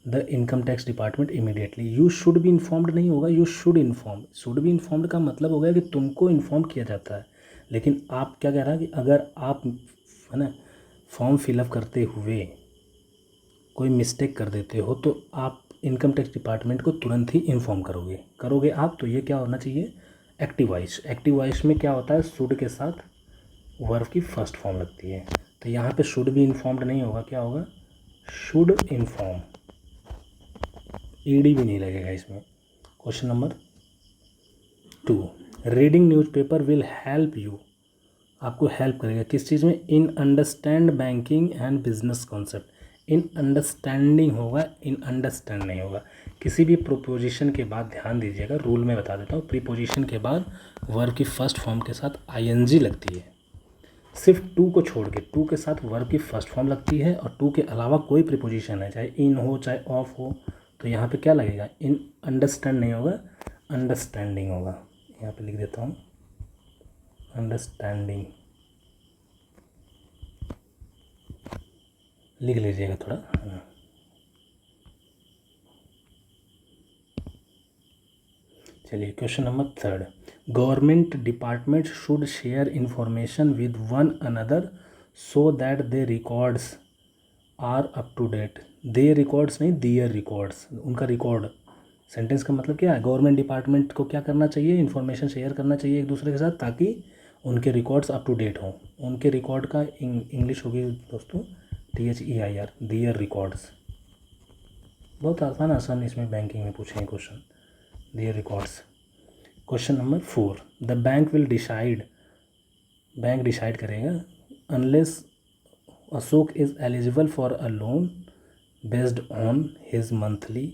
the income tax department immediately. You should be informed नहीं होगा, you should inform. Should be informed का मतलब हो गया कि तुमको इन्फॉर्म किया जाता है, लेकिन आप क्या कह रहा है कि अगर आप है ना फॉर्म फिलअप करते हुए कोई मिस्टेक कर देते हो तो आप इनकम टैक्स डिपार्टमेंट को तुरंत ही इन्फॉर्म करोगे आप। तो ये क्या होना चाहिए, एक्टिव वॉइस। एक्टिव वॉइस में क्या होता है, शुड के साथ वर्ब की फर्स्ट फॉर्म लगती है, तो यहाँ पे शुड बी इन्फॉर्म्ड नहीं होगा, क्या होगा, शुड इन्फॉर्म, ईडी भी नहीं लगेगा इसमें। Question number 2, reading newspaper will help you, आपको हेल्प करेगा किस चीज़ में, in understand banking and business concept. In understanding होगा, इन अंडरस्टैंड नहीं होगा। किसी भी प्रीपोजिशन के बाद ध्यान दीजिएगा, रूल में बता देता हूँ, प्रीपोजिशन के बाद वर्ब की फर्स्ट फॉर्म के साथ ING लगती है, सिर्फ टू को छोड़ के, टू के साथ वर्ब की फर्स्ट फॉर्म लगती है, और टू के अलावा कोई प्रीपोजिशन है, चाहे इन हो चाहे ऑफ हो, तो यहाँ पे क्या लगेगा, इन अंडरस्टैंड नहीं होगा, अंडरस्टैंडिंग होगा। यहाँ पे लिख देता हूँ अंडरस्टैंडिंग, लिख लीजिएगा थोड़ा। चलिए question number 3, government department should share information with one another so that they records are up to date. They records नहीं, दियर रिकॉर्ड्स, उनका रिकॉर्ड। सेंटेंस का मतलब क्या है, गवर्नमेंट डिपार्टमेंट को क्या करना चाहिए, इन्फॉर्मेशन शेयर करना चाहिए एक दूसरे के साथ, ताकि उनके रिकॉर्ड्स अप टू डेट हों। उनके रिकॉर्ड का इंग्लिश होगी दोस्तों THEIR, दियर रिकॉर्ड्स। बहुत आसान आसान इसमें बैंकिंग में पूछेंगे question, their records. Question number 4, the bank will decide, bank decide करेगा, unless Ashok is eligible for a loan based on his monthly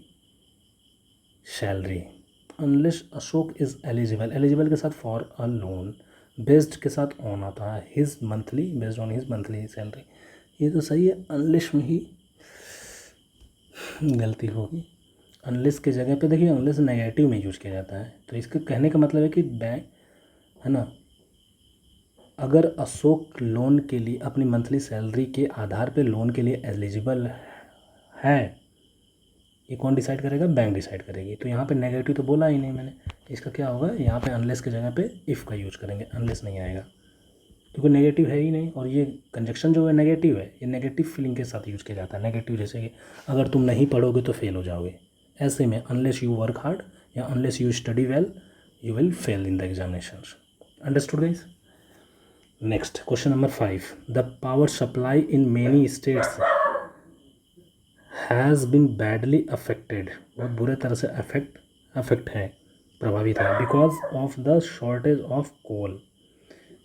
salary. Unless Ashok is eligible, eligible के साथ फॉर अ लोन, बेस्ड के साथ ऑन आता है, his monthly, based on his monthly salary. ये तो सही है, अनलेस में ही गलती होगी। अनलेस की जगह पे देखिए, अनलेस नेगेटिव में यूज किया जाता है, तो इसके कहने का मतलब है कि बैंक है ना, अगर अशोक लोन के लिए अपनी मंथली सैलरी के आधार पे लोन के लिए एलिजिबल है, ये कौन डिसाइड करेगा, बैंक डिसाइड करेगी। तो यहाँ पे नेगेटिव तो बोला ही नहीं मैंने, इसका क्या होगा, यहाँ पे अनलेस की जगह पे इफ़ का यूज करेंगे, अनलेस नहीं आएगा क्योंकि नेगेटिव है ही नहीं। और ये कंजक्शन जो है नेगेटिव है, ये नेगेटिव फीलिंग के साथ यूज किया जाता है। नेगेटिव जैसे कि अगर तुम नहीं पढ़ोगे तो फेल हो जाओगे, ऐसे में अनलेस यू वर्क हार्ड या unless you study well you will fail in the examination. Understood guys. Next question number 5, the power supply in many states has been badly affected, बहुत बुरे तरह से अफेक्ट है, प्रभावित है, because of the shortage of coal,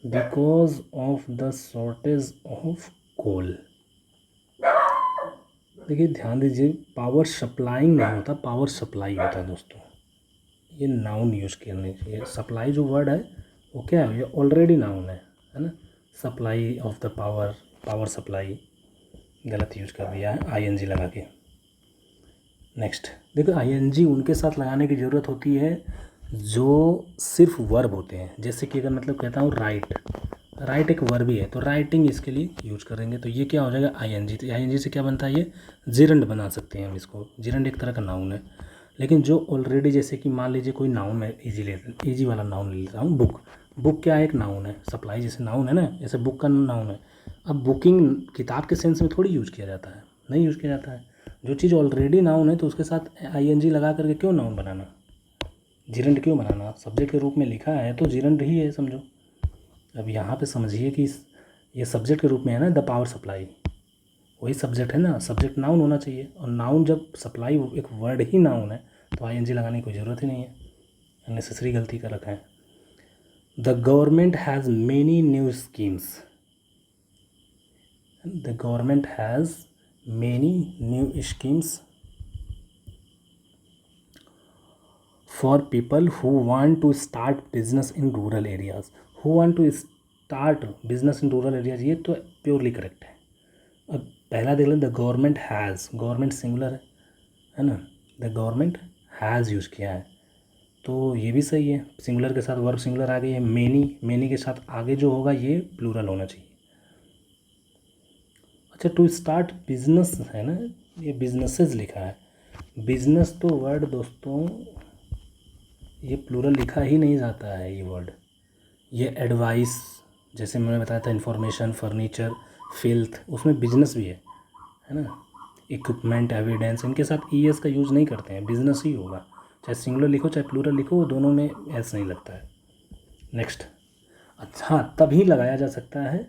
because of the shortage of coal. देखिए ध्यान दीजिए, पावर सप्लाइंग नहीं होता, पावर सप्लाई होता है दोस्तों, ये नाउन यूज़ करनी चाहिए। सप्लाई जो वर्ड है वो क्या है, ये ऑलरेडी नाउन है ना, supply of the power, power supply, गलत यूज कर दिया है ING लगा के। नेक्स्ट देखो, ING उनके साथ लगाने की ज़रूरत होती है जो सिर्फ वर्ब होते हैं, जैसे कि अगर मतलब कहता हूँ राइट, राइट एक वर्ब ही है, तो राइटिंग इसके लिए यूज करेंगे, तो ये क्या हो जाएगा ING। तो ING से क्या बनता है, ये जिरंड बना सकते हैं हम इसको, जिरंड एक तरह का नाउन है। लेकिन जो ऑलरेडी, जैसे कि मान लीजिए कोई नाउन है, ईजी वाला नाउन ले लेता हूँ, बुक, बुक क्या एक नाउन है, सप्लाई जैसे नाउन है ना, जैसे बुक का नाउन है। अब बुकिंग किताब के सेंस में थोड़ी यूज किया जाता है, नहीं यूज किया जाता है। जो चीज़ ऑलरेडी नाउन है तो उसके साथ ING लगा करके क्यों नाउन बनाना, जिरंड क्यों बनाना, सब्जेक्ट के रूप में लिखा है तो जिरंड ही है समझो। अब यहाँ पे समझिए कि ये सब्जेक्ट के रूप में है ना, द पावर सप्लाई, वही सब्जेक्ट है ना, सब्जेक्ट नाउन होना चाहिए, और नाउन जब सप्लाई एक वर्ड ही नाउन है तो ING लगाने की कोई ज़रूरत ही नहीं है, अननेसेसरी गलती कर रखा है। The government has many new schemes, the government has many new schemes for people who want to start business in rural areas, who want to start business in rural areas, ये तो प्योरली करेक्ट है। अब पहला देख लें, the government has, government singular है ना, द गवर्नमेंट हैज़ यूज़ किया है तो ये भी सही है, सिंगुलर के साथ वर्ब सिंगुलर आ गई है। मेनी, मेनी के साथ आगे जो होगा ये प्लूरल होना चाहिए। अच्छा, टू स्टार्ट बिजनेस है ना, ये बिजनेसेस लिखा है, बिजनेस तो वर्ड दोस्तों ये प्लूरल लिखा ही नहीं जाता है, ये वर्ड, ये एडवाइस, जैसे मैंने बताया था इन्फॉर्मेशन, फर्नीचर, फिल्थ, उसमें बिजनेस भी है ना, इक्विपमेंट, एविडेंस, इनके साथ ES का यूज़ नहीं करते हैं, बिजनेस ही होगा, चाहे सिंगुलर लिखो चाहे प्लूरल लिखो, दोनों में एस नहीं लगता है। नेक्स्ट, अच्छा तभी लगाया जा सकता है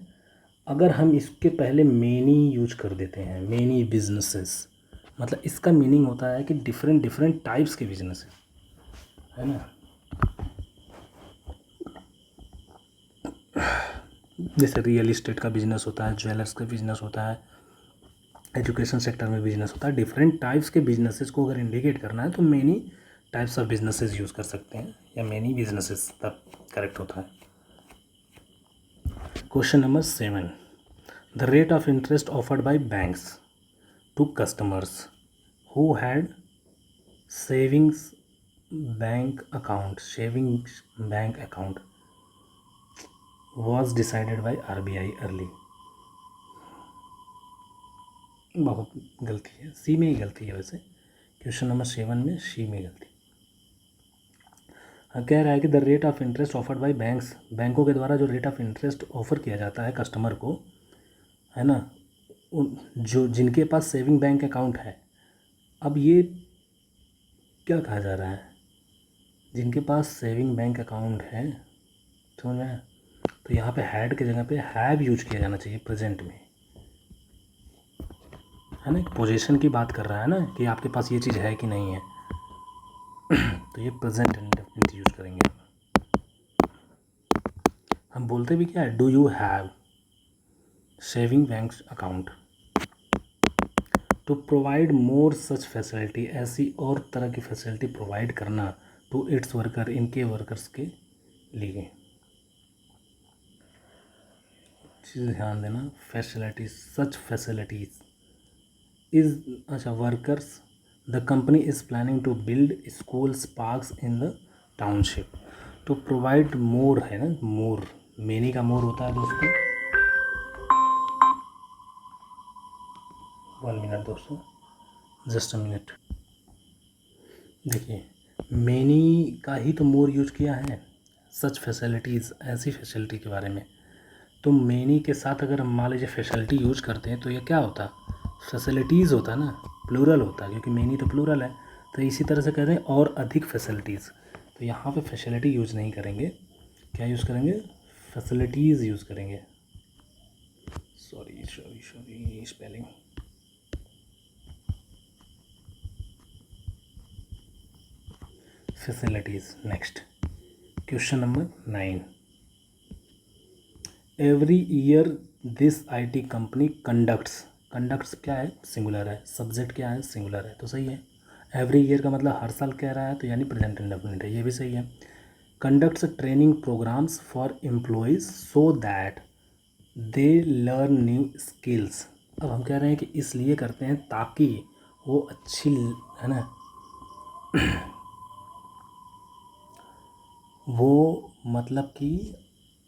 अगर हम इसके पहले मेनी यूज कर देते हैं, मेनी बिजनेसेस, मतलब इसका मीनिंग होता है कि डिफरेंट डिफरेंट टाइप्स के बिजनेस है ना, जैसे रियल इस्टेट का बिजनेस होता है, ज्वेलर्स का बिजनेस होता है, एजुकेशन सेक्टर में बिजनेस होता है, डिफरेंट टाइप्स के बिजनेसेस को अगर इंडिकेट करना है तो many types of businesses use कर सकते हैं, या मेनी बिजनेसेस तब करेक्ट होता है। Question number 7, the rate of interest offered by banks to customers who had savings bank account was decided by RBI early। बहुत गलती है, सी में ही गलती है वैसे, क्वेश्चन नंबर 7 में सी में गलती। कह रहा है कि the rate of interest offered by banks, बैंकों के द्वारा जो रेट ऑफ इंटरेस्ट ऑफर किया जाता है कस्टमर को, है ना, जो जिनके पास सेविंग बैंक अकाउंट है, अब ये क्या कहा जा रहा है, जिनके पास सेविंग बैंक अकाउंट है, समझ में आया? तो यहाँ पे हैड के जगह पे हैव यूज किया जाना चाहिए प्रेजेंट में, है ना, पोजीशन की बात कर रहा है ना कि आपके पास ये चीज़ है कि नहीं है। तो ये प्रेजेंट इंडेफिनिट यूज करेंगे। हम बोलते भी क्या है, do you have saving bank account. To provide more such facility, ऐसी और तरह की फैसिलिटी प्रोवाइड करना टू इट्स वर्कर, इनके वर्कर्स के लिए। चीज़ ध्यान देना, फैसिलिटीज, सच फैसिलिटीज इज, अच्छा, workers, the company is planning to build schools parks in the township. To provide more है ना, मोर, मेनी का मोर होता है दोस्तों। 1 मिनट दोस्तों, जस्ट अ मिनट। देखिए, मेनी का ही तो मोर यूज किया है, सच फैसिलिटीज़, ऐसी फैसिलिटी के बारे में। तो मेनी के साथ अगर हम मान लीजिए फैसिलिटी यूज करते हैं तो ये क्या होता, फैसिलिटीज़ होता ना, प्लूरल होता, क्योंकि मेनी तो प्लूरल है। तो इसी तरह से कहते हैं और अधिक फैसिलिटीज़, तो यहाँ पे फैसिलिटी यूज़ नहीं करेंगे, क्या यूज़ करेंगे, फैसिलिटीज़ यूज़ करेंगे। Sorry spelling. Facilities. Next question number 9। Every year this IT company conducts क्या है, सिंगुलर है, सब्जेक्ट क्या है, सिंगुलर है, तो सही है। एवरी ईयर का मतलब हर साल कह रहा है, तो यानी प्रेजेंट इंडेफिनिट है, ये भी सही है। Conducts training programs for employees so that they learn new skills. अब हम कह रहे हैं कि इसलिए करते हैं ताकि वो अच्छी, है ना, वो मतलब कि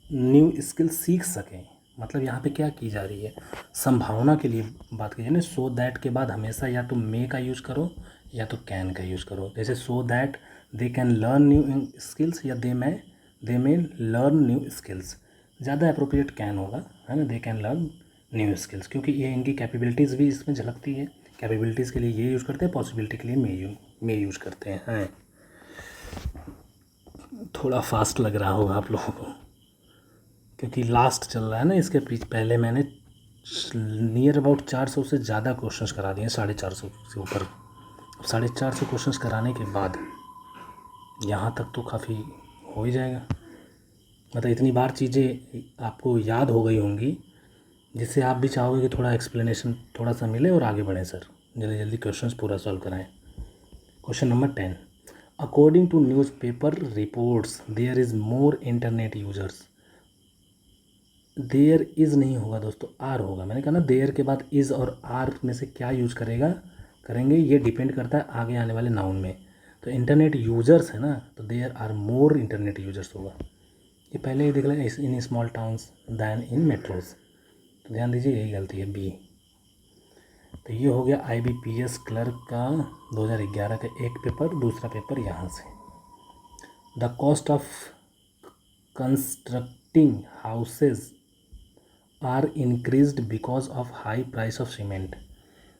न्यू स्किल सीख सकें। मतलब यहाँ पे क्या की जा रही है, संभावना के लिए बात की जाए ना। सो दैट के बाद हमेशा या तो मे का यूज़ करो या तो कैन का यूज़ करो। जैसे सो that they can learn new skills, या दे मे लर्न न्यू स्किल्स, ज़्यादा अप्रोप्रिएट कैन होगा, है ना, they can learn new skills, क्योंकि ये इनकी कैपेबिलिटीज़ भी इसमें झलकती है। कैपेबिलिटीज़ के लिए ये यूज़ करते हैं, पॉसिबिलिटी के लिए मे यूज़ करते हैं। थोड़ा फास्ट लग रहा होगा आप लोगों को, क्योंकि लास्ट चल रहा है ना, इसके पहले मैंने नियर अबाउट 400 से ज़्यादा क्वेश्चंस करा दिए, 450 से ऊपर। 450 क्वेश्चंस कराने के बाद यहाँ तक तो काफ़ी हो ही जाएगा। मतलब इतनी बार चीज़ें आपको याद हो गई होंगी, जिससे आप भी चाहोगे कि थोड़ा एक्सप्लेनेशन थोड़ा सा मिले और आगे बढ़ें सर, जल्दी जल्दी क्वेश्चंस पूरा सॉल्व कराएं। Question number 10। According to newspaper reports there is more internet users. There is नहीं होगा दोस्तों, आर होगा। मैंने कहा ना, देयर के बाद इज़ और आर में से क्या यूज करेंगे, ये डिपेंड करता है आगे आने वाले नाउन में। तो इंटरनेट यूजर्स है ना, तो there are more internet users होगा। ये पहले ही देख लें, in small towns than in metros, तो ध्यान दीजिए यही गलती है, बी। तो ये हो गया IBPS क्लर्क का 2011 का एक पेपर, दूसरा पेपर यहाँ से। The cost of constructing houses are increased because of high price of cement.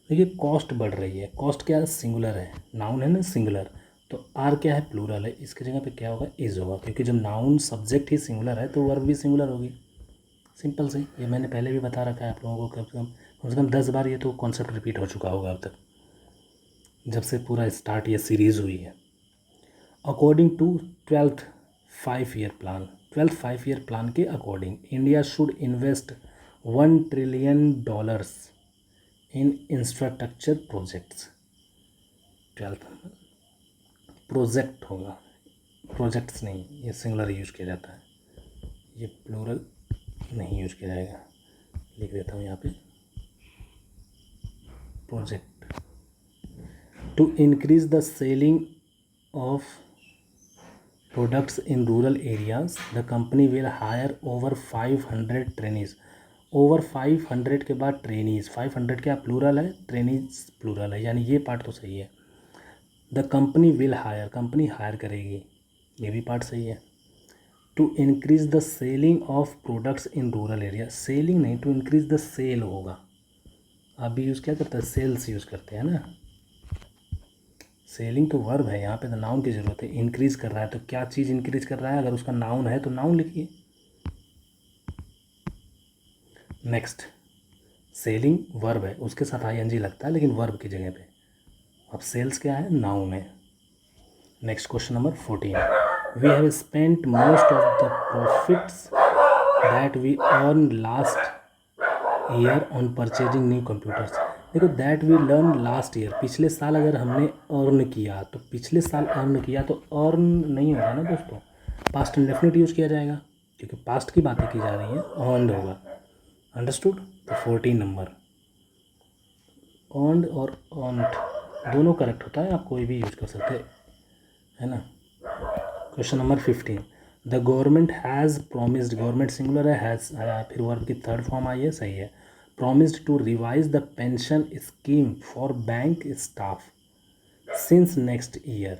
देखिए, कॉस्ट बढ़ रही है, कॉस्ट क्या है, सिंगुलर है, नाउन है ना, सिंगुलर, तो आर क्या है, प्लूरल है, इसकी जगह पे क्या होगा, इज होगा, क्योंकि जब नाउन सब्जेक्ट ही सिंगुलर है तो वर्ब भी सिंगुलर होगी। सिंपल से, ये मैंने पहले भी बता रखा है आप लोगों को, कम से कम 10 बार ये तो कॉन्सेप्ट रिपीट हो चुका होगा अब तक, जब से पूरा स्टार्ट ये सीरीज़ हुई है। According to 12th 5-year plan, 12th 5-year plan के according India should invest $1 trillion in infrastructure projects. 12th project होगा, प्रोजेक्ट्स नहीं, ये सिंगुलर यूज किया जाता है, ये प्लूरल नहीं यूज किया जाएगा। लिख देता हूँ यहाँ पे, project. To increase the selling of products in rural areas the company will hire over 500 trainees. Over 500 के बाद ट्रेनीज, 500 क्या प्लूरल है, ट्रेनीज प्लूरल है, यानी ये पार्ट तो सही है। The company will hire, company hire करेगी, ये भी पार्ट सही है। To increase the selling of products in rural area, selling नहीं, टू इंक्रीज द सेल होगा। आप भी यूज़ क्या करते हैं, सेल्स यूज़ करते हैं ना। सेलिंग तो वर्ब है, यहाँ पे तो नाउन की ज़रूरत है। इंक्रीज़ कर रहा है तो क्या चीज़ इंक्रीज़ कर रहा है, अगर उसका नाउन है तो नाउन लिखिए। नेक्स्ट, सेलिंग वर्ब है, उसके साथ आईएनजी लगता है लेकिन वर्ब की जगह पे। अब सेल्स क्या है, नाउन है। Next question number 14, we have spent most of the profits that we earn last year on purchasing new computers. देखो, that we learn last year, पिछले साल अगर हमने अर्न किया तो पिछले साल अर्न किया तो अर्न नहीं होगा ना दोस्तों, पास्ट इंडेफिनिट यूज़ किया जाएगा क्योंकि पास्ट की बातें की जा रही हैं, अर्नड होगा। अंडरस्टूड। तो 14 नंबर, अर्नड और अर्नड दोनों करेक्ट होता है, आप कोई भी यूज़ कर सकते हैं, है ना। Question number 15, the government has promised, government singular है, हैज़ आया, फिर वर्ब की थर्ड फॉर्म आई है, सही है। Promised to revise the pension scheme for bank staff since next year,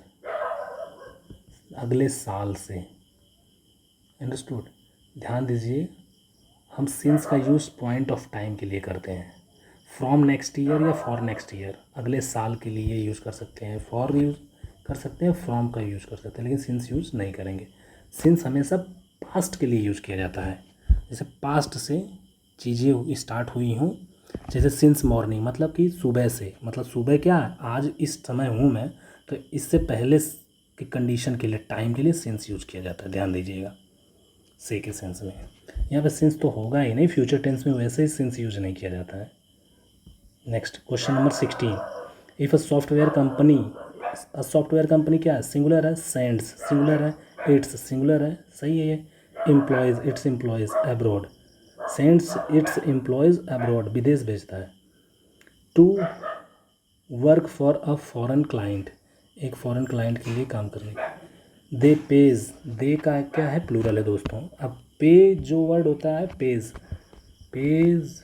अगले साल से। अंडरस्टूड। ध्यान दीजिए, हम सिंस का यूज़ पॉइंट ऑफ टाइम के लिए करते हैं। फ्रॉम नेक्स्ट ईयर या फॉर नेक्स्ट ईयर, अगले साल के लिए यूज़ कर सकते हैं, फॉर यूज़ कर सकते हैं, फ्रॉम का यूज़ कर सकते हैं, लेकिन सिंस यूज़ नहीं करेंगे। सिंस हमेशा पास्ट के लिए यूज़ किया जाता है, जैसे पास्ट से चीज़ें स्टार्ट हुई हों, जैसे सिंस मॉर्निंग मतलब कि सुबह से, मतलब सुबह क्या है, आज इस समय हूँ मैं, तो इससे पहले की कंडीशन के लिए, टाइम के लिए सिंस यूज़ किया जाता है, ध्यान दीजिएगा। से के सेंस में यहाँ पे सिंस तो होगा ही नहीं, फ्यूचर टेंस में वैसे ही सिंस यूज नहीं किया जाता है। Next question number 16, if a software company क्या है, सिंगुलर है, सेंड्स सिंगुलर है, इट्स सिंगुलर है, सही है ये। Employees, its employees abroad, sends its employees abroad, विदेश भेजता है। To work for a foreign client, एक फॉरेन क्लाइंट के लिए काम करने। दे पेज, दे का क्या है, प्लूरल है दोस्तों। अब पे जो वर्ड होता है, पेज, पेज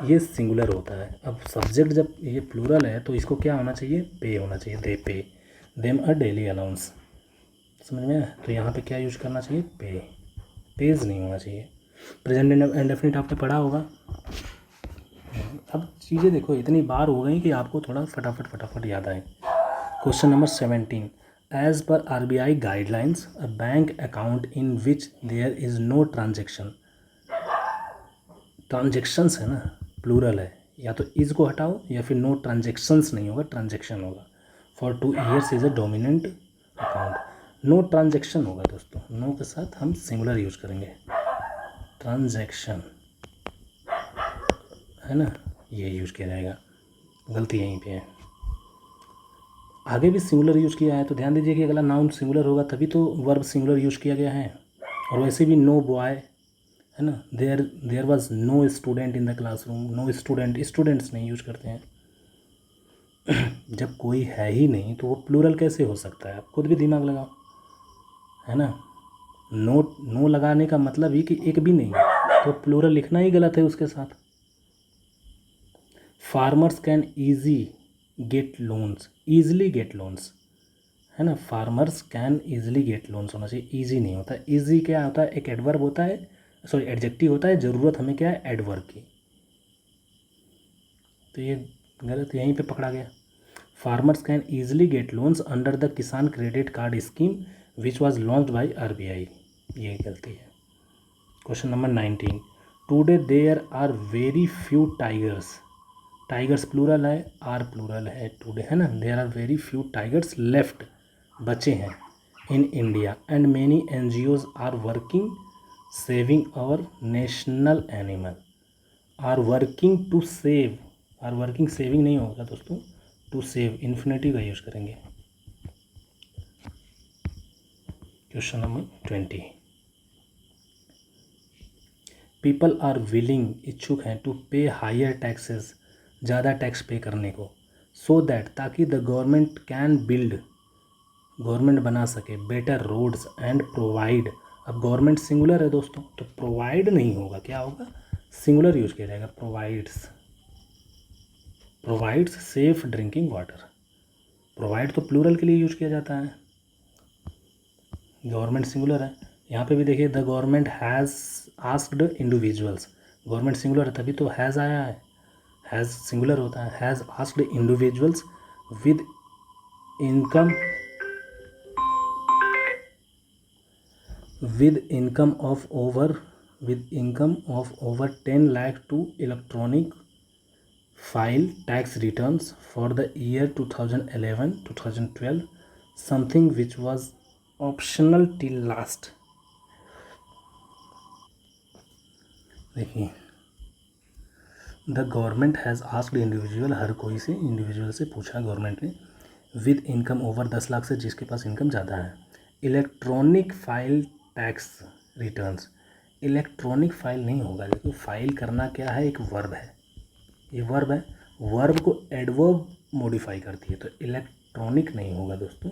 ये सिंगुलर होता है। अब सब्जेक्ट जब ये प्लूरल है तो इसको क्या होना चाहिए, पे होना चाहिए। दे pay them a daily allowance, समझ में आया? तो यहाँ पे क्या यूज करना चाहिए, पे, पेज नहीं होना चाहिए। प्रेजेंट इंडेफिनिट आपने पढ़ा होगा। अब चीज़ें देखो इतनी बार हो गई कि आपको थोड़ा फटाफट याद आए। Question number 17, as per RBI guidelines a bank account in which there is no transaction, transactions है ना, प्लूरल है, या तो इज़ को हटाओ या फिर नो ट्रांजेक्शन्स नहीं होगा, ट्रांजेक्शन होगा। For 2 years is a dormant account, no transaction होगा दोस्तों, नो के साथ हम सिंगुलर यूज करेंगे, ट्रांजेक्शन, है ना, ये यूज किया जाएगा। गलती यहीं पे है, आगे भी सिंगुलर यूज़ किया है, तो ध्यान दीजिए कि अगला नाउन सिंगुलर होगा तभी तो वर्ब सिंगुलर यूज़ किया गया है। और वैसे भी नो बॉय है ना, there was no student in the classroom, no student, students नहीं यूज करते हैं। जब कोई है ही नहीं तो वो प्लूरल कैसे हो सकता है, आप खुद भी दिमाग लगाओ, है ना। नो लगाने का मतलब ही कि एक भी नहीं है, तो प्लूरल लिखना ही गलत है उसके साथ। Farmers can get loans, easily get loans, है ना। Farmers can easily get loans होना चाहिए, ईजी नहीं होता। ईजी क्या होता है, एक एडवर्ब होता है, सॉरी एडजेक्टिव होता है, ज़रूरत हमें क्या है, एडवर्ब की, तो ये गलत यहीं पे पकड़ा गया। Farmers can easily get loans under the Kisan credit card scheme which was launched by RBI, ये गलती है। Question number 19, today there are very few tigers, tigers plural है, आर प्लूरल है, टुडे है ना, there are very few tigers left, बचे हैं, in India and many NGOs are working saving our national animal, are working to save, are working saving नहीं होगा दोस्तों, टू सेव इन्फिनिटिव का यूज करेंगे। Question number 20, people are willing, इच्छुक हैं, टू पे हायर टैक्सेस, ज़्यादा टैक्स पे करने को, सो दैट, ताकि the government can build, government बना सके बेटर रोड्स एंड प्रोवाइड। अब गवर्नमेंट सिंगुलर है दोस्तों, तो प्रोवाइड नहीं होगा, क्या होगा, सिंगुलर यूज किया जाएगा, provides, provides safe drinking water. Provide तो प्लूरल के लिए यूज किया जाता है, गवर्नमेंट सिंगुलर है। यहाँ पे भी देखिए, the government has asked individuals, government singular है तभी तो हैज़ आया है, हैज़ सिंगुलर होता है, has asked individuals with income, with income of over with income of over 10 lakh to electronic file tax returns for the year 2011-2012, something which was optional till last। देखिए, the government has asked individual, हर कोई से, इंडिविजुअल से पूछा गवर्नमेंट ने, विद इनकम ओवर 10 लाख से, जिसके पास इनकम ज़्यादा है, electronic file tax returns. Electronic file नहीं होगा, लेकिन फाइल करना क्या है, एक वर्ब है, ये वर्ब है, वर्ब को एडवर्ब मॉडिफाई करती है, तो इलेक्ट्रॉनिक नहीं होगा दोस्तों,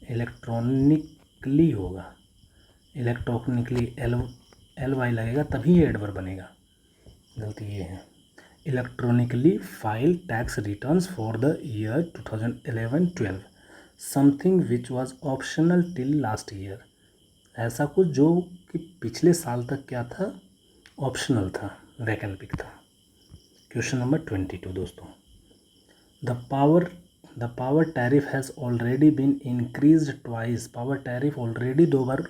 इलेक्ट्रॉनिकली होगा, इलेक्ट्रॉनिकली एल वाई लगेगा तभी ये एडवर्ब बनेगा, गलती ये है। Electronically file tax returns for the year 2011-12, something which was optional till last year, ऐसा कुछ जो कि पिछले साल तक क्या था, ऑप्शनल था, वैकल्पिक था। क्वेश्चन नंबर 22 दोस्तों, the power tariff has already been increased twice, power tariff already 2 बार है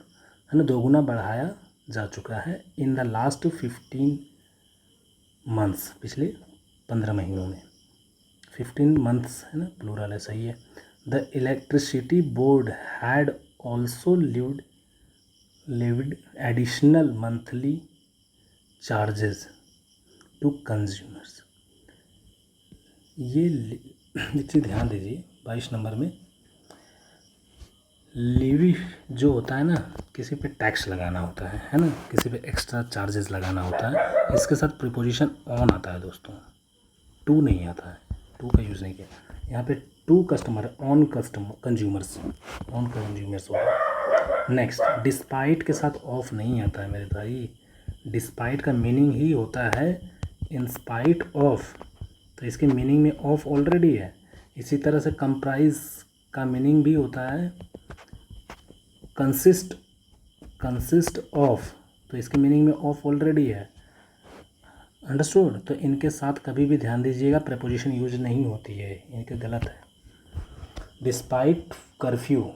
ना, 2 गुना बढ़ाया जा चुका है, इन द लास्ट 15 मंथ्स, पिछले 15 महीनों में, 15 मंथ्स है ना, प्लूरल है, सही है। The electricity board had also levied additional monthly charges to consumers। ये चीज़ ध्यान दीजिए, 22 नंबर में लेवी जो होता है ना, किसी पे टैक्स लगाना होता है ना, किसी पे एक्स्ट्रा चार्जेस लगाना होता है, इसके साथ प्रीपोजिशन ऑन आता है दोस्तों, टू नहीं आता है, टू का यूज़ नहीं किया यहाँ पे, to customer, on customer, consumers, on consumers होगा। नेक्स्ट, डिस्पाइट के साथ ऑफ नहीं आता है मेरे भाई, डिस्पाइट का मीनिंग ही होता है इन स्पाइट ऑफ, तो इसके मीनिंग में ऑफ ऑलरेडी है। इसी तरह से कंप्राइज का मीनिंग भी होता है कंसिस्ट ऑफ, तो इसके मीनिंग में ऑफ ऑलरेडी है, अंडरस्टूड। तो इनके साथ कभी भी ध्यान दीजिएगा प्रेपोजिशन यूज नहीं होती है, इनके गलत है। Despite curfew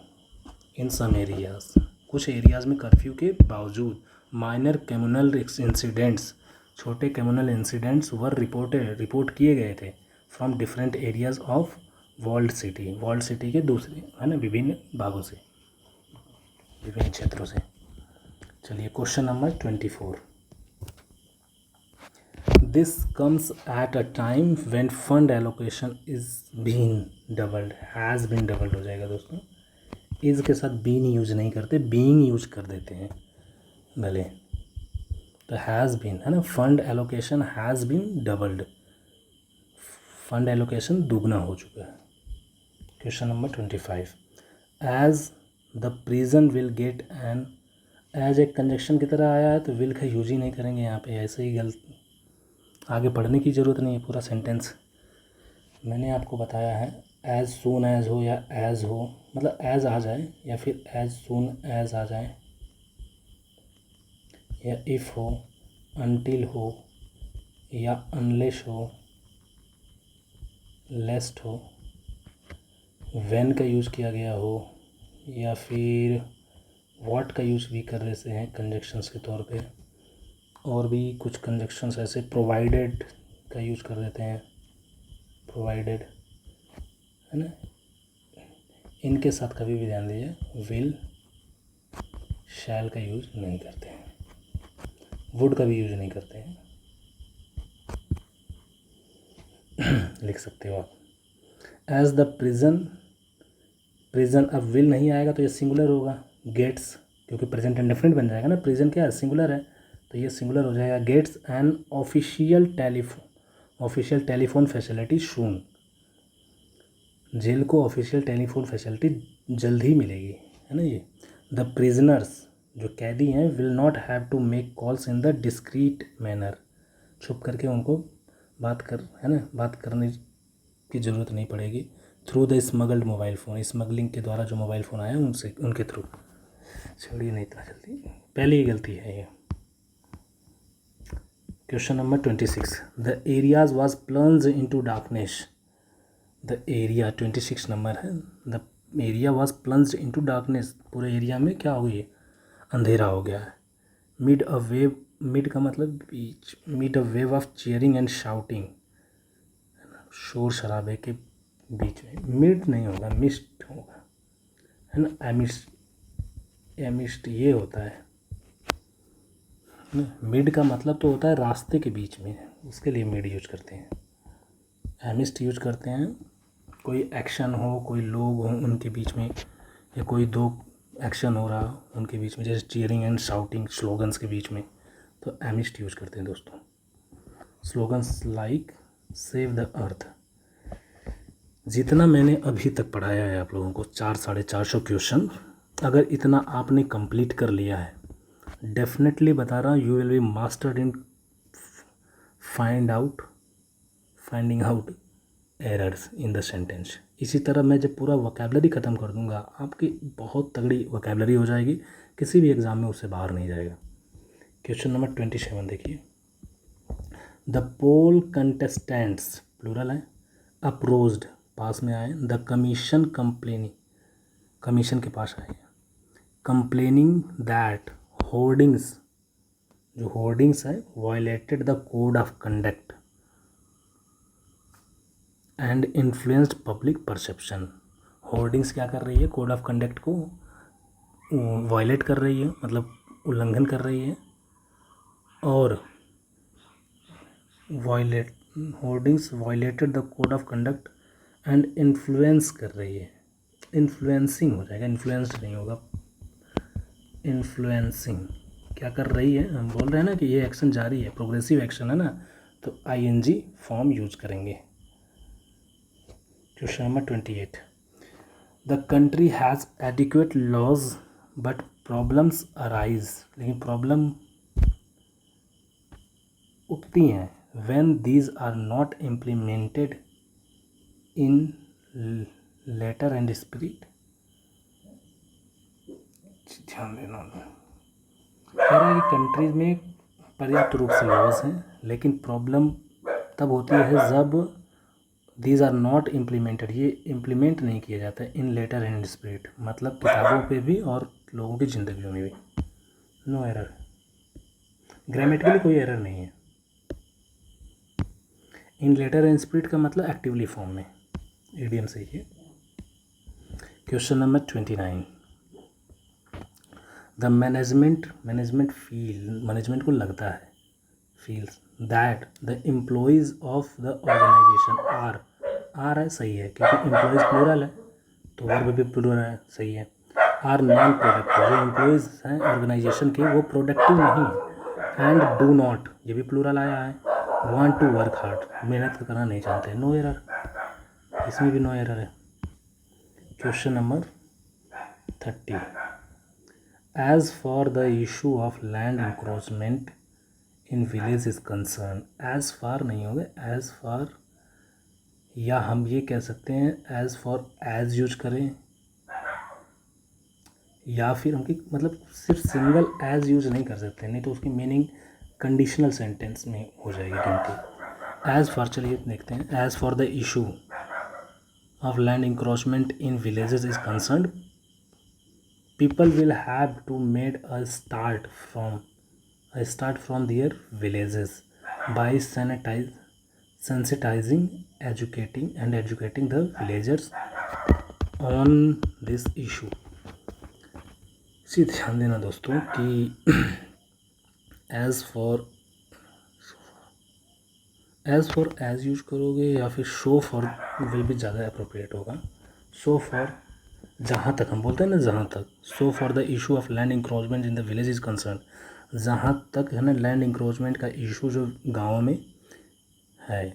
in some areas, कुछ एरियाज़ में कर्फ्यू के बावजूद, माइनर कम्युनल इंसिडेंट्स, छोटे कम्युनल इंसिडेंट्स वर रिपोर्ट किए गए थे from different areas of world city के दूसरे है ना, विभिन्न भागों से, विभिन्न क्षेत्रों से। चलिए question number 24, this comes at a time when fund allocation is been doubled, has been doubled हो जाएगा दोस्तों, इज़ के साथ बीन यूज नहीं करते, बीइंग यूज कर देते हैं भले, तो हैज़ बीन है ना, fund allocation has been doubled, fund allocation दुगना हो चुका है। Question number 25, as the prison will get an, as एक कंजक्शन की तरह आया है तो विल का यूज ही नहीं करेंगे यहाँ पे, ऐसे ही गलत, आगे पढ़ने की ज़रूरत नहीं है, पूरा सेंटेंस मैंने आपको बताया है। एज सून एज हो या एज हो, मतलब एज आ जाए या फिर एज सून एज आ जाए, या इफ़ हो, अनटिल हो, या अनलेस हो, लेस्ट हो, व्हेन का यूज़ किया गया हो, या फिर व्हाट का यूज़ भी कर रहे हैं कंजक्शंस के तौर पे, और भी कुछ कंजक्शंस ऐसे प्रोवाइडेड का यूज़ कर देते हैं, प्रोवाइडेड है ना, इनके साथ कभी भी ध्यान दीजिए विल शैल का यूज़ नहीं करते हैं, वुड का भी यूज़ नहीं करते हैं, लिख सकते हो आप। एज द प्रिजन, अब विल नहीं आएगा तो ये सिंगुलर होगा, गेट्स, क्योंकि प्रेजेंट इंडेफिनिट बन जाएगा ना, प्रिजन क्या है, सिंगुलर है, तो ये सिंगुलर हो जाएगा। Gets an official telephone facility soon, जेल को ऑफिशियल टेलीफोन फैसिलिटी जल्द ही मिलेगी, है ना। ये द प्रिजनर्स, जो कैदी हैं, will not have to make calls in the discreet manner, छुप करके उनको बात करने की ज़रूरत नहीं पड़ेगी। Through the smuggled mobile phone, smuggling के द्वारा जो मोबाइल फ़ोन आया उनसे, उनके थ्रू। छोड़िए नहीं इतना जल्दी, पहली ही गलती है ये। Question number 26, the areas was plunged into darkness. The area 26 number है। The area was plunged into darkness, पूरे एरिया में क्या हो गई, अंधेरा हो गया है। मिड अ वेव, मिड का मतलब बीच, mid a wave of cheering and shouting, शोर शराबे के बीच में। मिड नहीं होगा, मिस्ट होगा, है ना। एमिस्ट, एमिस्ट ये होता है ना। मिड का मतलब तो होता है रास्ते के बीच में, उसके लिए मिड यूज करते हैं। एमिस्ट यूज करते हैं कोई एक्शन हो, कोई लोग हों उनके बीच में, या कोई दो एक्शन हो रहा हो उनके बीच में, जैसे चीयरिंग एंड शाउटिंग स्लोगन्स के बीच में, तो एमिस्ट यूज करते हैं दोस्तों। Slogans like save the earth. जितना मैंने अभी तक पढ़ाया है आप लोगों को, 400-450 क्वेश्चन, अगर इतना आपने कंप्लीट कर लिया है, डेफिनेटली बता रहा हूँ, you will be mastered in finding out errors in the sentence. इसी तरह मैं जब पूरा वोकैबलरी ख़त्म कर दूंगा, आपकी बहुत तगड़ी वोकैबलरी हो जाएगी, किसी भी एग्ज़ाम में उससे बाहर नहीं जाएगा। क्वेश्चन नंबर 27 देखिए, द पोल कंटेस्टेंट्स, प्लूरल है, अप्रोच्ड, पास में आए, द कमीशन कंप्लेनिंग, कमीशन के पास आए, कंप्लेनिंग दैट होर्डिंग्स, जो होर्डिंग्स है, violated the code of conduct and influenced public perception. Hoardings क्या कर रही है, कोड ऑफ कंडक्ट को वायलेट कर रही है, मतलब उल्लंघन कर रही है, और violate, hoardings violated the code of conduct and influence कर रही है, इन्फ्लुएंसिंग हो जाएगा, इन्फ्लुएंस्ड नहीं होगा, इन्फ्लुएंसिंग क्या कर रही है। हम बोल रहे हैं ना कि ये एक्शन जारी है, प्रोग्रेसिव एक्शन है ना, तो आईएनजी फॉर्म यूज करेंगे। Question number 28, the country has adequate laws but problems arise, लेकिन प्रॉब्लम उठती हैं when these are not implemented in letter and spirit. ध्यान देना, कह रहा है कि कंट्रीज में पर्याप्त रूप से लॉज हैं, लेकिन प्रॉब्लम तब होती है जब दीज आर नॉट इम्प्लीमेंटेड, ये इम्प्लीमेंट नहीं किया जाता है इन लेटर एंड स्पिरिट, मतलब किताबों पे भी और लोगों की ज़िंदगियों में भी। नो एरर, ग्रामेटिकली कोई एरर नहीं है। इन लेटर एंड स्पिरिट का मतलब एक्टिवली फॉर्म में, ईडीएम से ही है। Question number 29, the management feel, management को लगता है, feels that the employees of the organisation are है, सही है, क्योंकि एम्प्लॉयज़ प्लूरल है तो वर्ब भी प्लूरल है, सही है। आर नॉन प्रोडक्टिव, जो एम्प्लॉयज़ हैं ऑर्गेनाइजेशन के वो प्रोडक्टिव नहीं है। एंड डू नॉट, ये भी प्लूरल आया है। वांट टू वर्क हार्ड, मेहनत करना नहीं चाहते, नो एरर, इसमें भी नो एरर है। Question number 30, as for the issue of land encroachment in village is concern, as far नहीं होगा, एज फार, या हम ये कह सकते हैं एज फॉर एज यूज करें, या फिर हम मतलब सिर्फ सिंगल एज यूज नहीं कर सकते, नहीं तो उसकी मीनिंग कंडीशनल सेंटेंस में हो जाएगी गिनती। एज फॉर, चलिए देखते हैं, as for the issue of land encroachment in villages is concern, people will have to made a start from their villages by sensitizing, educating the villagers on this issue। इसी ध्यान देना दोस्तों कि एज यूज करोगे या फिर शो फॉर विल भी ज़्यादा अप्रोप्रिएट होगा। शो फॉर, जहाँ तक हम बोलते हैं ना, जहाँ तक, so for the issue of land encroachment in the village is concern, जहाँ तक है ना लैंड इंक्रोचमेंट का इशू जो गाँव में है,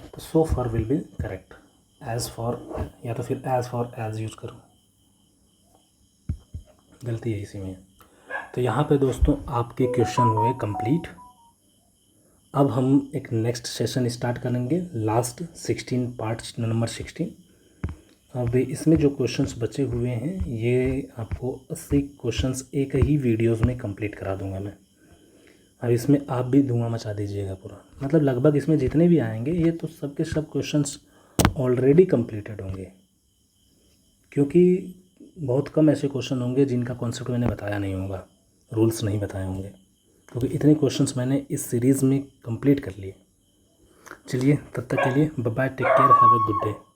तो so for will be correct, as for या तो फिर एज फॉर एज यूज करो, गलती है इसी में। तो यहाँ पे दोस्तों आपके क्वेश्चन हुए कंप्लीट। अब हम एक नेक्स्ट सेशन स्टार्ट करेंगे, लास्ट 16 पार्ट नंबर 16। अब इसमें जो क्वेश्चंस बचे हुए हैं ये आपको 80 क्वेश्चंस एक ही वीडियोस में कंप्लीट करा दूंगा मैं। अब इसमें आप भी धुआं मचा दीजिएगा पूरा, मतलब लगभग इसमें जितने भी आएंगे ये तो सब के सब क्वेश्चंस ऑलरेडी कंप्लीटेड होंगे, क्योंकि बहुत कम ऐसे क्वेश्चन होंगे जिनका कॉन्सेप्ट मैंने बताया नहीं होगा, रूल्स नहीं बताए होंगे, क्योंकि इतने क्वेश्चंस मैंने इस सीरीज़ में कंप्लीट कर लिए। चलिए तब तक के लिए bye bye, take care, have a good day.